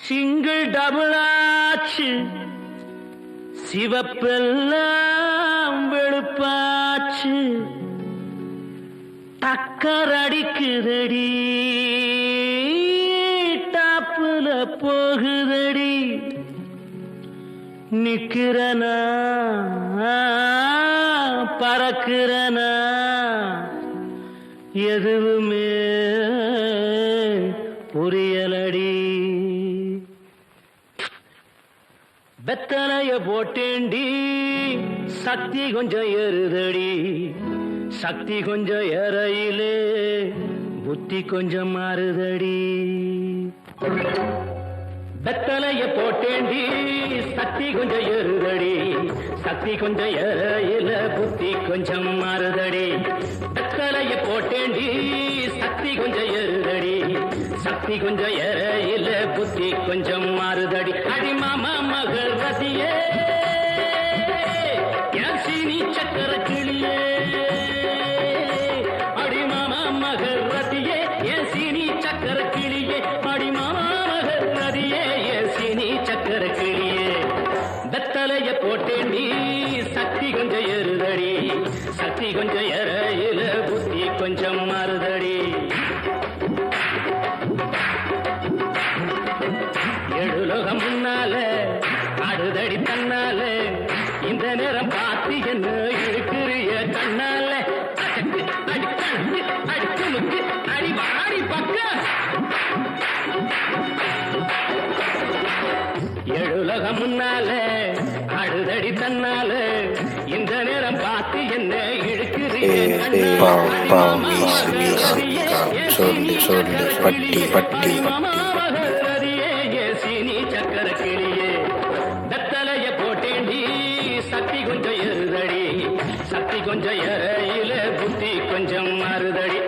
சிங்கிள் டபுள் ஆச்சு, சிவப்பெல்லாம் வெளுப்பாச்சு, டக்கர் அடிக்குதடி, டாப்புல போகுதடி, நிக்கிறனா பறக்கிறனா எதுவுமே புரியலடி. வெத்தலைய போட்டேண்டி சக்தி கொஞ்சம் ஏறுதடி, சக்தி கொஞ்சம் ஏறையிலே புத்தி கொஞ்சம் மாறுதடி. வெத்தலைய போட்டேண்டி சக்தி கொஞ்சம் ஏறுதடி, சக்தி கொஞ்சம் ஏறையில புத்தி கொஞ்சம் மாறுதடி. வெத்தலைய போட்டேண்டி சக்தி கொஞ்சம் ஏறுதடி, சக்தி கொஞ்சம் ஏறையில புத்தி கொஞ்சம் மாறுதடி. அடி மாமா மகள் ரதியே சீனி சக்கர கிளியே, அடி மாமா மகள் ரதியே என் சீனி சக்கர கிளியே, அடி மாமா மகள் ரதியே என் சீனி சக்கர கிளியே. வெத்தலைய போட்டேண்டி சக்தி கொஞ்சம் ஏறுதடி, சக்தி கொஞ்சம் ஏறையில புத்தி கொஞ்சம் மாறுதடி. எழுலோகம் முன்னால அடுதடி தன்னால, இந்த நேரம் பார்த்து என்ன இருக்கிறிய கண்ணால, அடி கண்ணு அடி துணுக்கு அடி வாடி பக்க. எழுலோகம் முன்னால அடுதடி தன்னால, இந்த நேரம் பார்த்து என்ன இருக்கிறிய சொல்லி சொல்லி பட்டி பட்டி சீனி சக்கர கிளியே. வெத்தலைய போட்டேண்டி சக்தி கொஞ்சம் ஏறுதடி, சக்தி கொஞ்சம் ஏறையில புத்தி கொஞ்சம் மாறுதடி.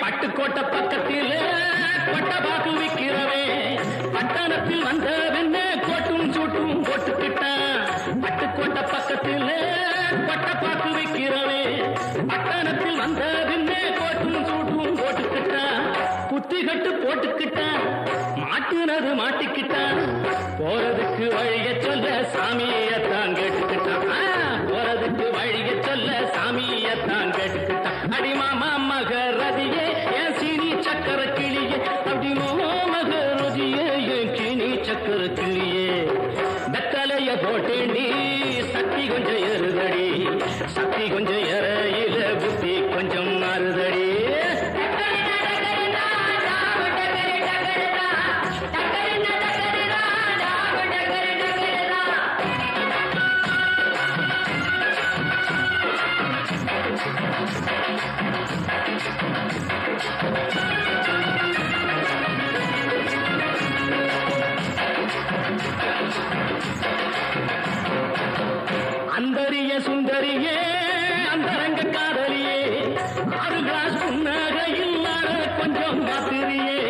பட்டுக்கோட்டை பக்கத்தில் கொட்டை பாக்கு விற்கிறவே, பட்டணத்தில் வந்த வெண்ண கோட்டும் சூட்டும் போட்டுக்கிட்டான். பட்டுக்கோட்டை பக்கத்தில் கொட்டை பாக்கு விற்கிறவே, பட்டணத்தில் வந்த வெண்ண கோட்டும் சூட்டும் போட்டுக்கிட்டான். புத்தி கட்டு போட்டுக்கிட்டான், மாட்டுனது மாட்டிக்கிட்டான். போறதுக்கு வழிய சொல்ல சாமியத்தான் கேட்டுக்கிட்டான், போறதுக்கு வழிய சொல்ல சாமியத்தான் கேட்டுக்கிட்டான். அடி மாமா மகரதியே என் சீனி சக்கர கிளியே, அப்படி மாமா மகரதியே என் சீனி சக்கர கிளியே. வெத்தலைய போட்டேண்டி சக்தி கொஞ்சம் ஏறுதடி, சக்தி கொஞ்சம் ஏறையில புத்தி கொஞ்சம் மாறுதடி. அந்தரிய சுந்தரியே அந்தரங்க காதலியே, 6 கிளாஸ் புன்னகையில் கொஞ்சம் மாத்திரியே.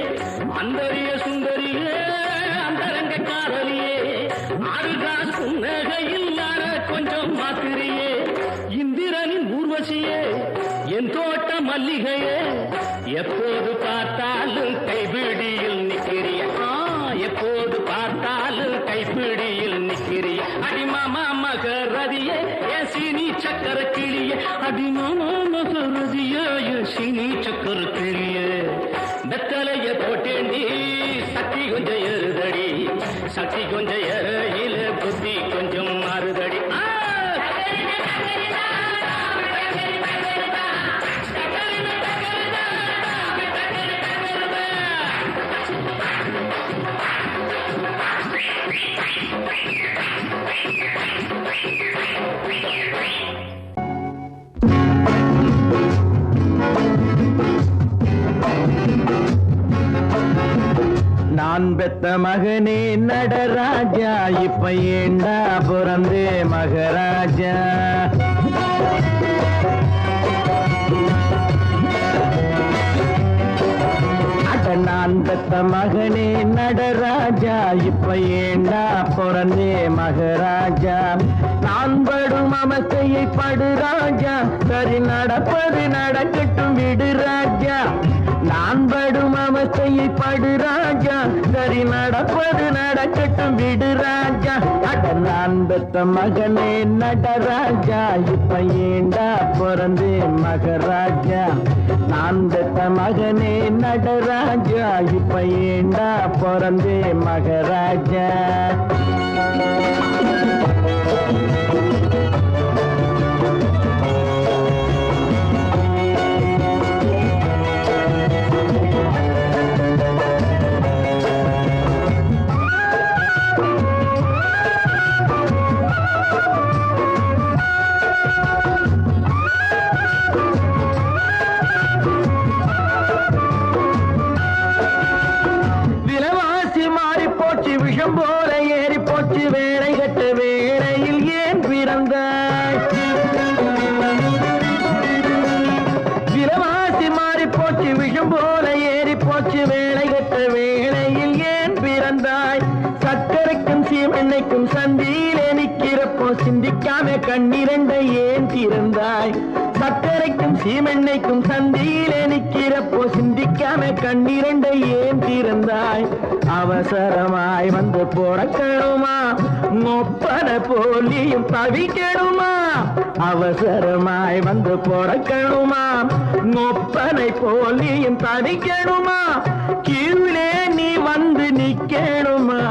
அந்தரிய சுந்தரியே மூளையில் நான கொஞ்சம் மாத்திரியே இந்திரனின் ஊர்வசியே என் தோட்ட மல்லிகையே எப்போது பார்த்தாலும் கைபிடியில் நிக்கிறிய எப்போது பார்த்தாலும் கைப்பிடியில் நிக்கிறிய அடிமாமா மகரதியே என் சீனி சக்கர கிளியே அடிமாமா மகரதியே என் சீனி சக்கர கிளியே வெத்தலைய போட்டேண்டி சக்தி கொஞ்சம் ஏறுதடி சக்தி கொஞ்சம் ஏறையில புத்தி கொஞ்சம் மாறுதடி நான் பெத்த மகனே நடராஜா இப்ப ஏண்டா பிறந்தே மகராஜா நான் பெத்த மகனே நடராஜா இப்ப ஏண்டா பிறந்தே மகராஜா நான் படும் அவஸ்தையை படு ராஜா சரி நடப்பது நடக்கட்டும் விடு ராஜா நான் படும் அவஸ்தையை படு ராஜா சரி நடப்பது நடக்கட்டும் விடு ராஜா நான் பெத்த மகனே நடராஜா இப்ப ஏண்டா பிறந்தே மகராஜா நான் பெத்த மகனே நடராஜா இப்ப ஏண்டா பிறந்தே மகராஜா விஷம் போல ஏறி போச்சு வேலை கட்ட வேளையில் ஏன் பிறந்தாய் விலவாசி மாறி போச்சு விஷம் போல ஏறி போச்சு வேலை கட்ட வேளையில் ஏன் பிறந்தாய் சக்கரைக்கும் சீமெண்ணைக்கும் சந்தியிலே நிற்கிறப்போ சிந்திக்காம கண்ணிரண்டை ஏன் திறந்தாய் சக்கரைக்கும் சீமெண்ணைக்கும் சந்தியிலே நிற்கிறப்போ சிந்திக்காம கண்ணிரண்டை ஏன் திறந்தாய் அவசரமாய் வந்து பிறக்கணுமா மொப்பன போலியும் தவிக்கணுமா அவசரமாய் வந்து பிறக்கணுமா மொப்பனை போலியும் தவிக்கணுமா கீழே நீ வந்து நிக்கணுமா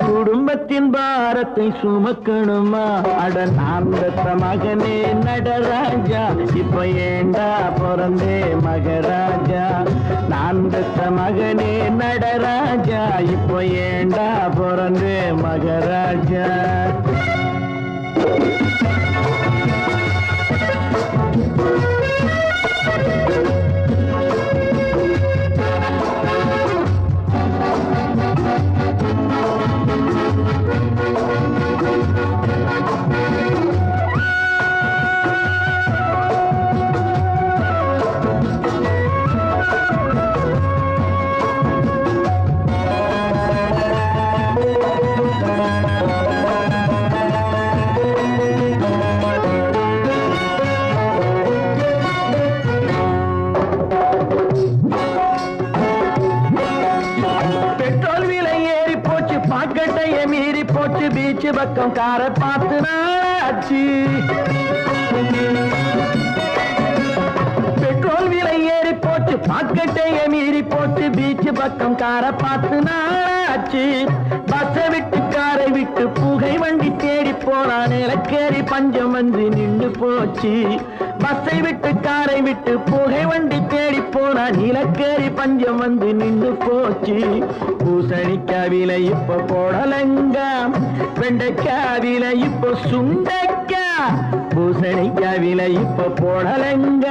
குடும்பத்தின் பாரத்தை சுமக்கணுமா அட நான் பெத்த மகனே நடராஜா இப்ப ஏண்டா பிறந்தே மகராஜா நான் பெத்த மகனே நடராஜா இப்ப ஏண்டா பிறந்தே மகராஜா பீச்சு பக்கம் கார பார்த்து நாளாச்சு பெட்ரோல் விலை ஏறி போச்சு பாக்கெட்டைய மீறி போச்சு பீச்சு பக்கம் கார பார்த்து நாளாச்சு பஸ்ஸை விட்டு காரை விட்டு புகை வண்டி தேடி போனான் நிலக்கேறி பஞ்சம் வந்து நின்று போச்சு பஸ்ஸை விட்டு காரை விட்டு புகை வண்டி தேடி போனான் நிலக்கேறி பஞ்சம் வந்து நின்று போச்சு பூசணிக்காய் விலை இப்ப போடலங்க வெண்டைக்காய் விலை இப்ப சுண்டைக்காய் பூசணிக்காய் விலை இப்ப போடலங்க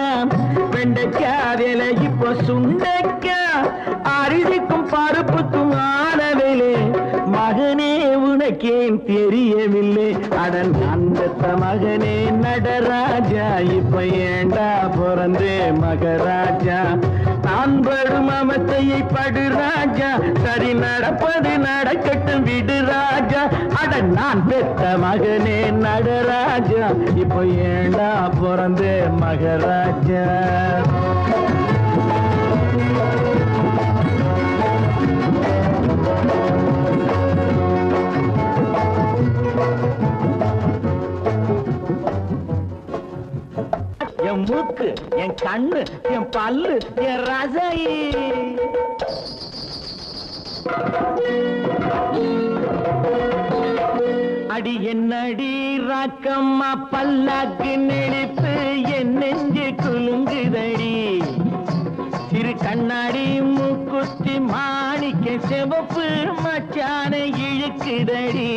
வெண்டைக்காய் விலை இப்ப சுண்டைக்காய் அரிசிக்கும் பருப்புக்கும் ஆனவிலே மகனே உனை எனக்கேன் தெரியவில்லை அடன் அந்த மகனே நடராஜா இப்ப ஏண்டா பிறந்தே மகராஜா நான் படும் அவத்தையை படு ராஜா சரி நடப்பது நடக்கட்டும் விடு ராஜா அடன் நான் பெற்ற மகனே நடராஜா இப்ப ஏண்டா பிறந்தே மகராஜா என் மூக்கு என் கண்ணு என் பல்லு என் ரசாயி அடி என்னடி ராக்கம்மா பல்லாக்கு நெளிப்பு என் நெஞ்சு குலுங்குதடி சிறு கண்ணாடி மூக்குத்தி மாணிக்க சிவப்பு மச்சான இழுக்குதடி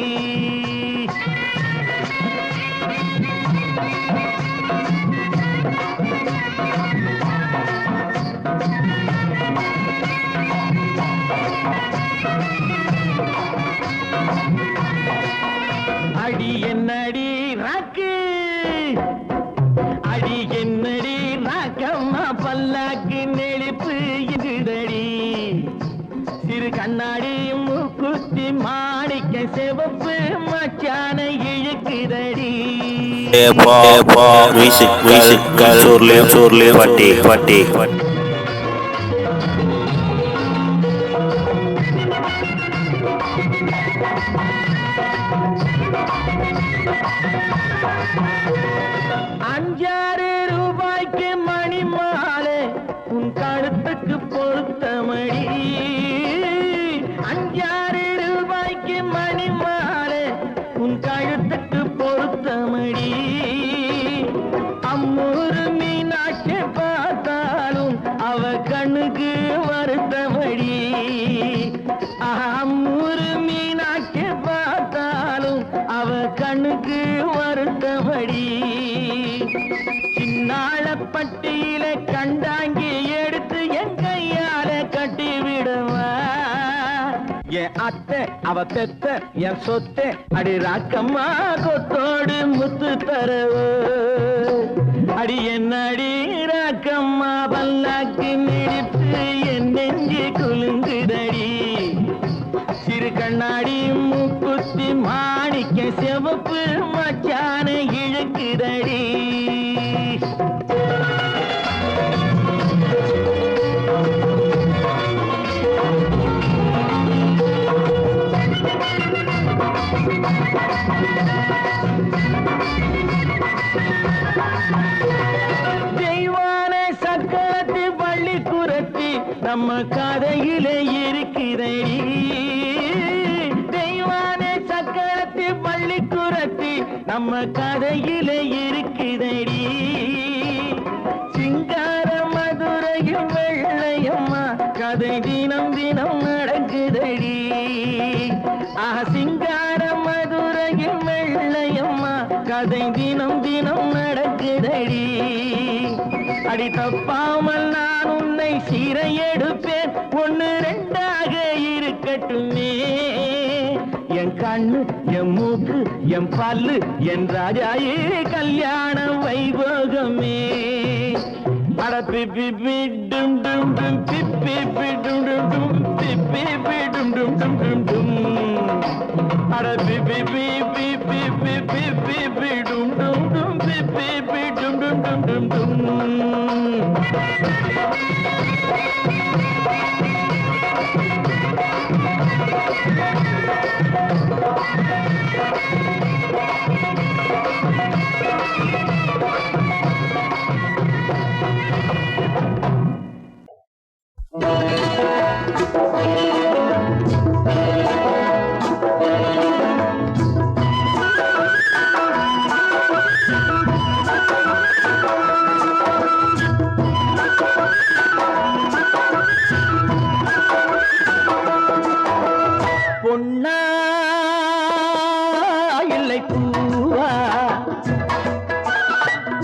அடி என்னடி ராக்கு அடி என்னடி ராக்கம்மா பல்லாக்கு நெளிப்பு இதுதடி சிறு கண்ணாடி மூக்குத்தி மாணிக்க சிவப்பு மச்சான இழுக்குதடி சோர்லே பட்டி பட்டி ₹5 மணி மாலை உன் கழுத்துக்கு பொருத்தமடி ₹5 மணி மாலை உன் கழுத்துக்கு பொருத்தமடி அம்மூரு மீனாட்சி பார்த்தாலும் அவ கண்ணுக்கு வருத்தமடி அம்மூரு மீனாட்சி பார்த்தாலும் அவ கண்ணுக்கு வருத்தமடி சின்னாளப்பட்டியில கண்டாங்கி எடுத்து என் கையால கட்டி விடுவா என் அத்தை அவ பெத்த என் சொத்தை அடி ராக்கம்மா கொத்தோடு முத்து தரவு அடி என்னடி ராக்கம்மா பல்லாக்கு நெடிப்பு என் நெஞ்சு குலுங்குதடி சிறு கண்ணாடி மூக்குத்தி மாணிக்க சிவப்பு மச்சான இழுக்குதடி தெய்வான சக்கரத்து பள்ளி குரத்தி நம்ம கதையிலே இருக்கிறடி தெய்வான சக்கரத்து பள்ளி குரத்தி நம்ம கதையிலே இருக்கிறடி சிங்கார மதுரையில் வெள்ளையம்மா கதை தினம் தினம் நடக்குதடி சிங்கார மதுரையில் வெள்ளையம்மா கதை தினம் தினம் நடக்குதடி அடி தப்பாமல் நான் உன்னை சீரை எடுப்பேன் 1 2 இருக்கட்டுமே என் கண்ணு என் மூக்கு என் பல்லு என் ராஜாயே கல்யாண வைபோகமே அட பிப்பி டும் டும் டும் பிப்பி டும் டும் டும் பிப்பி டும் டும் டும் டும் டும் அட பிப்பி பிப்பி பிப்பி டும் டும் டும் பிப்பி டும் டும் டும் டும் டும் பொன்னா இல்லை பூவா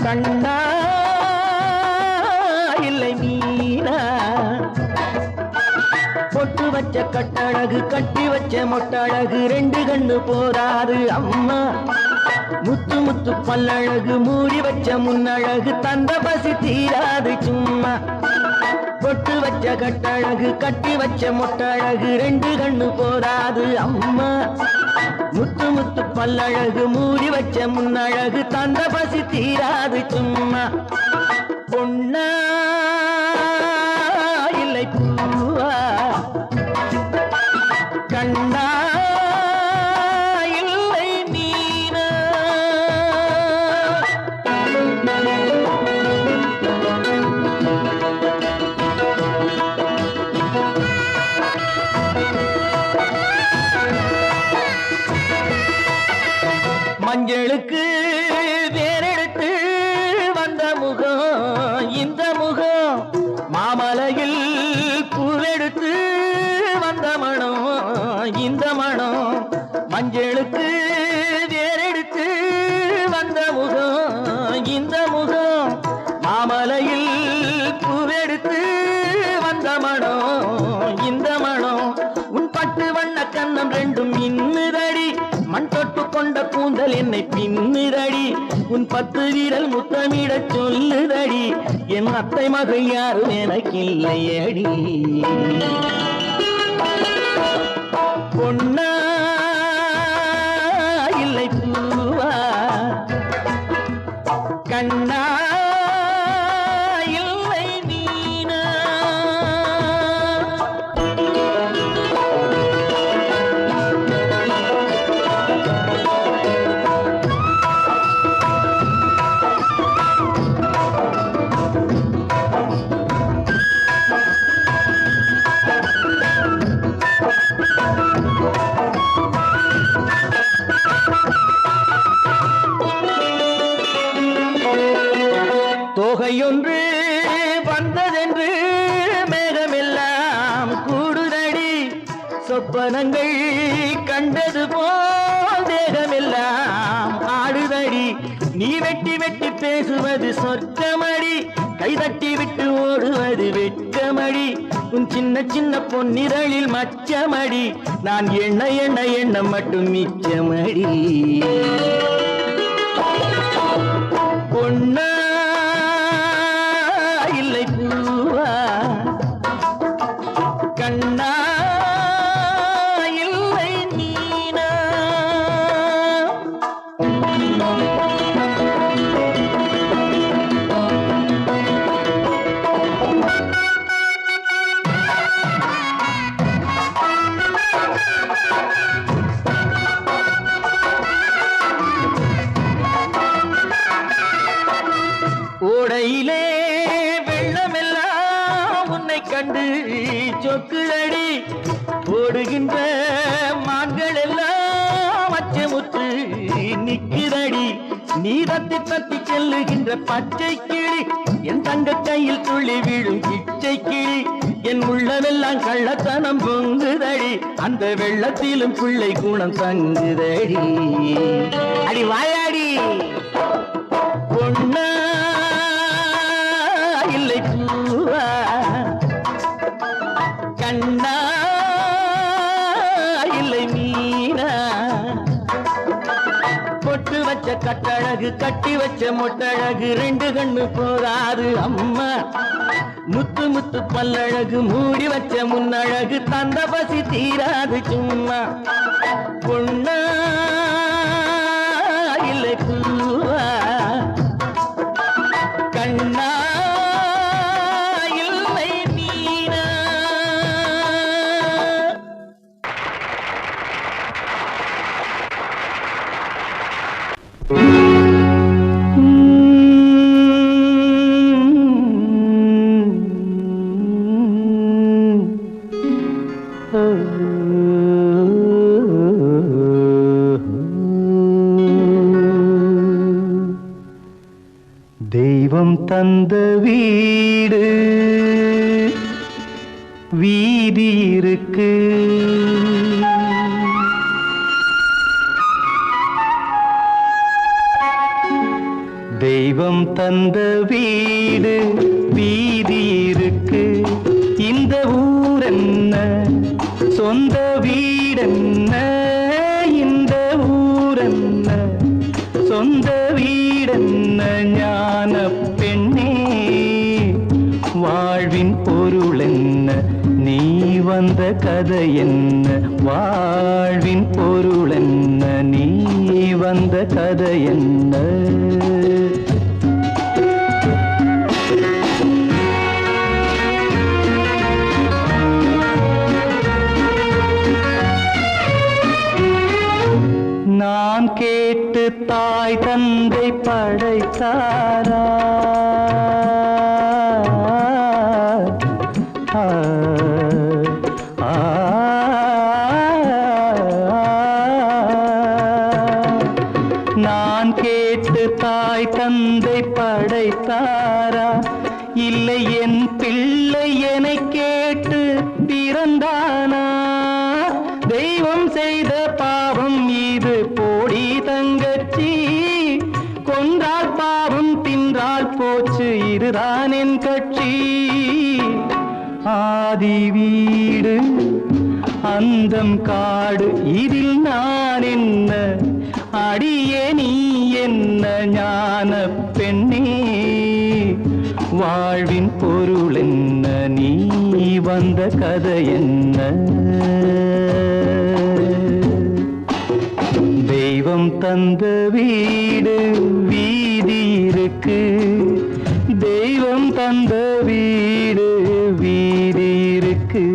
கண்ணா இல்லை மீனா பொட்டு வச்ச கட்ட கட்டழகு கட்டி வச்ச மொட்டழகு ரெண்டு கண்ணு போராது அம்மா முத்து முத்து பல்லழகு மூடி வச்ச முன்னழகு தந்த பசி தீராது சும்மா பொட்டு வச்ச கட்டழகு கட்டி வச்ச மொட்டழகு ரெண்டு கண்ணு போராது அம்மா முத்து முத்து பல்லழகு மூடி வச்ச முன்னழகு தந்த பசி தீராது சும்மா பொன்னா இல்லை பூவா கண்ணா இல்லை மீனா மஞ்சளுக்கு வேறெடுத்து வந்த முகம் இந்த முகம் மாமலையில் பூவெடுத்து வந்த மனம் இந்த மனம் மஞ்சளுக்கு வேறெடுத்து வந்த முகம் இந்த முகம் மாமலையில் பூவெடுத்து வந்த மனம் இந்த மனம் உன் பட்டு வண்ண கண்ணம் ரெண்டும் இன்னுதடி மண் தொட்டு கொண்ட கூந்தல் என்னை பின்னுதடி உன் 10 விரல் முத்தமிடச் சொல்லுதடி என் அத்தை மகள் யாரும் எனக்கில்லையடி பொன்னா இல்லை பூவா கண்ணா இல்லை மீனா தொகையொன்று வந்ததென்று மேகமெல்லாம் கூடுதடி சொப்பனங்கள் கண்டது போல் தேகமெல்லாம் ஆடுதடி நீ வெட்டி வெட்டி பேசுவது சொர்க்கமடி கைதட்டி விட்டு ஓடுவது வெட்கமடி உன் சின்ன சின்ன பொன்னிரளில் மச்சமடி நான் எண்ண எண்ண எண்ணம் மட்டும் மிச்சமடி பொன்னா இல்லை பூவா கண்ணா இல்லை மீனா ஓடையிலே வெள்ளமெல்லாம் உன்னை கண்டு சொக்குதடி ஓடுகின்ற மான்கள் எல்லாம் அச்சமுற்று நிக்குதடி நீ தத்தி தத்தி செல்லுகின்ற பச்சை கிளி என் தங்க கையில் துள்ளி விழும் கிச்சை கிளி என் உள்ளமெல்லாம் கள்ளத்தனம் பொங்குதடி அந்த வெள்ளத்திலும் பிள்ளை குணம் தங்குதடி அடி வாயாடி பொன்னா இல்லை பூவா கண்ணா இல்லை மீனா பொட்டு வச்ச கட்டழகு கட்டி வச்ச மொட்டழகு ரெண்டு கண்ணு போகாது அம்மா முத்து முத்து பல்லழகு மூடி வச்ச முன்னழகு தந்த பசி தீராது சும்மா பொன்னா இல்லை பூவா கண்ணா இல்லை மீனா தெய்வம் தந்த வீடு வீதி இருக்கு தெய்வம் தந்த வீடு வீதி இருக்கு இந்த ஊர் என்ன சொந்த வீடென்ன இந்த ஊரென்ன, சொந்த வீடென்ன ஞான பெண்ணே, வாழ்வின் பொருள் என்ன, நீ வந்த கதை என்ன, வாழ்வின் பொருள் என்ன, நீ வந்த கதை என்ன. நான் கேட்டு தாய் தந்தை படைத்தாரா, நான் கேட்டு தாய் தந்தை படைத்தாரா, இல்லை என் பிள்ளை என்னை கேட்டு பிறந்தானா, தெய்வம் செய்த பாவம் இது போடி தங்கச்சி, கொன்றால் பாவம் தின்றால் போச்சு இதுதான் என் கட்சி. ஆதி வீடு அந்தம் காடு இதில் நான் என்ன, அடியே நீ என்ன ஞான பெண்ணே, வாழ்வின் பொருள் என்ன, நீ வந்த கதை என்ன. தெய்வம் தந்த வீடு வீதி இருக்கு, தெய்வம் தந்த வீடு வீதி இருக்கு.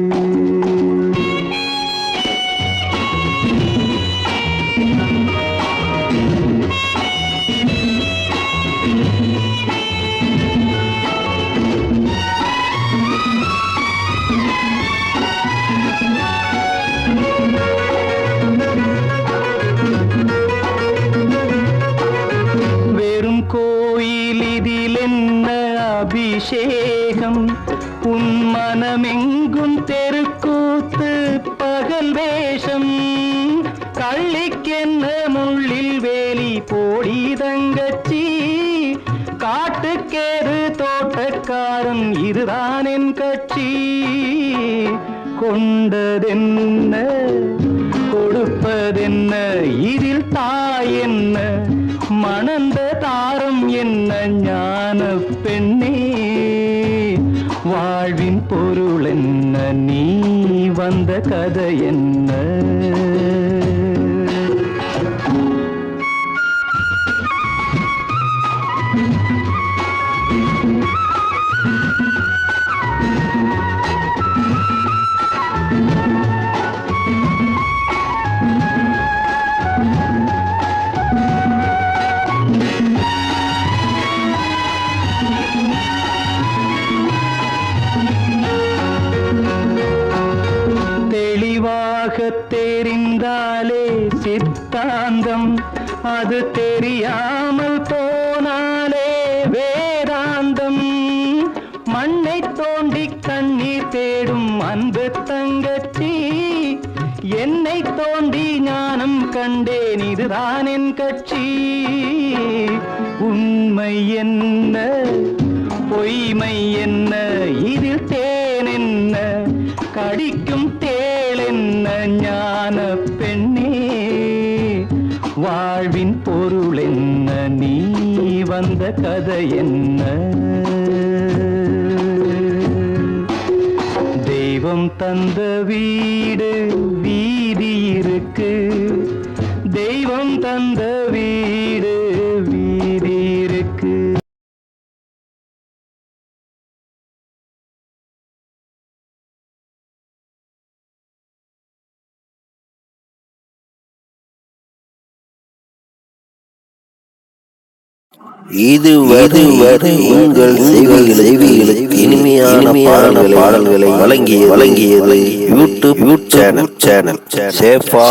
கோயில் இதில் என்ன அபிஷேகம், உன் மனமெங்கும் தெருக்கூத்து பகல் வேஷம், கள்ளிக்கென்ன முள்ளில் வேலி போடி தங்கச்சி, காட்டுக்கேறு தோட்டக்காரன் இதுதான் என் கட்சி. கொண்டதென்ன கொடுப்பதென்ன இதில் தாய் என்ன, மணந்த தாரம் என்ன ஞான பெண்ணே, வாழ்வின் பொருள் என்ன, நீ வந்த கதை என்ன. தெரிந்தாலே சித்தாந்தம், அது தெரியாமல் போனாலே வேதாந்தம், மண்ணை தோண்டி கண்ணீர் தேடும் அன்பு தங்கச்சி, என்னை தோண்டி ஞானம் கண்டேன் இதுதான் என் கட்சி. உண்மை என்ன பொய்மை என்ன இதில் தேன் என்ன, கடிக்கும் தேள் என்ன ஞான பெண்ணே, வாழ்வின் பொருள் என்ன, நீ வந்த கதை என்ன. தெய்வம் தந்த வீடு வீதி இருக்கு, தெய்வம் தந்த வீடு வீதி இருக்கு. இதுவரை உங்கள் செவிகளுக்கு இனிமையான பாடல்களை வழங்கியது யூடியூப் சேனல் சேஃபா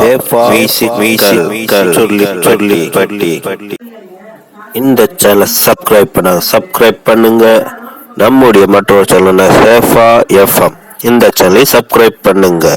சொல்லி பட்டி. இந்த சேனல் சப்ஸ்கிரைப் பண்ணுங்க. நம்முடைய மற்றொரு சேனல் சேஃபா எஃப்எம், இந்த சேனலை சப்ஸ்கிரைப் பண்ணுங்க.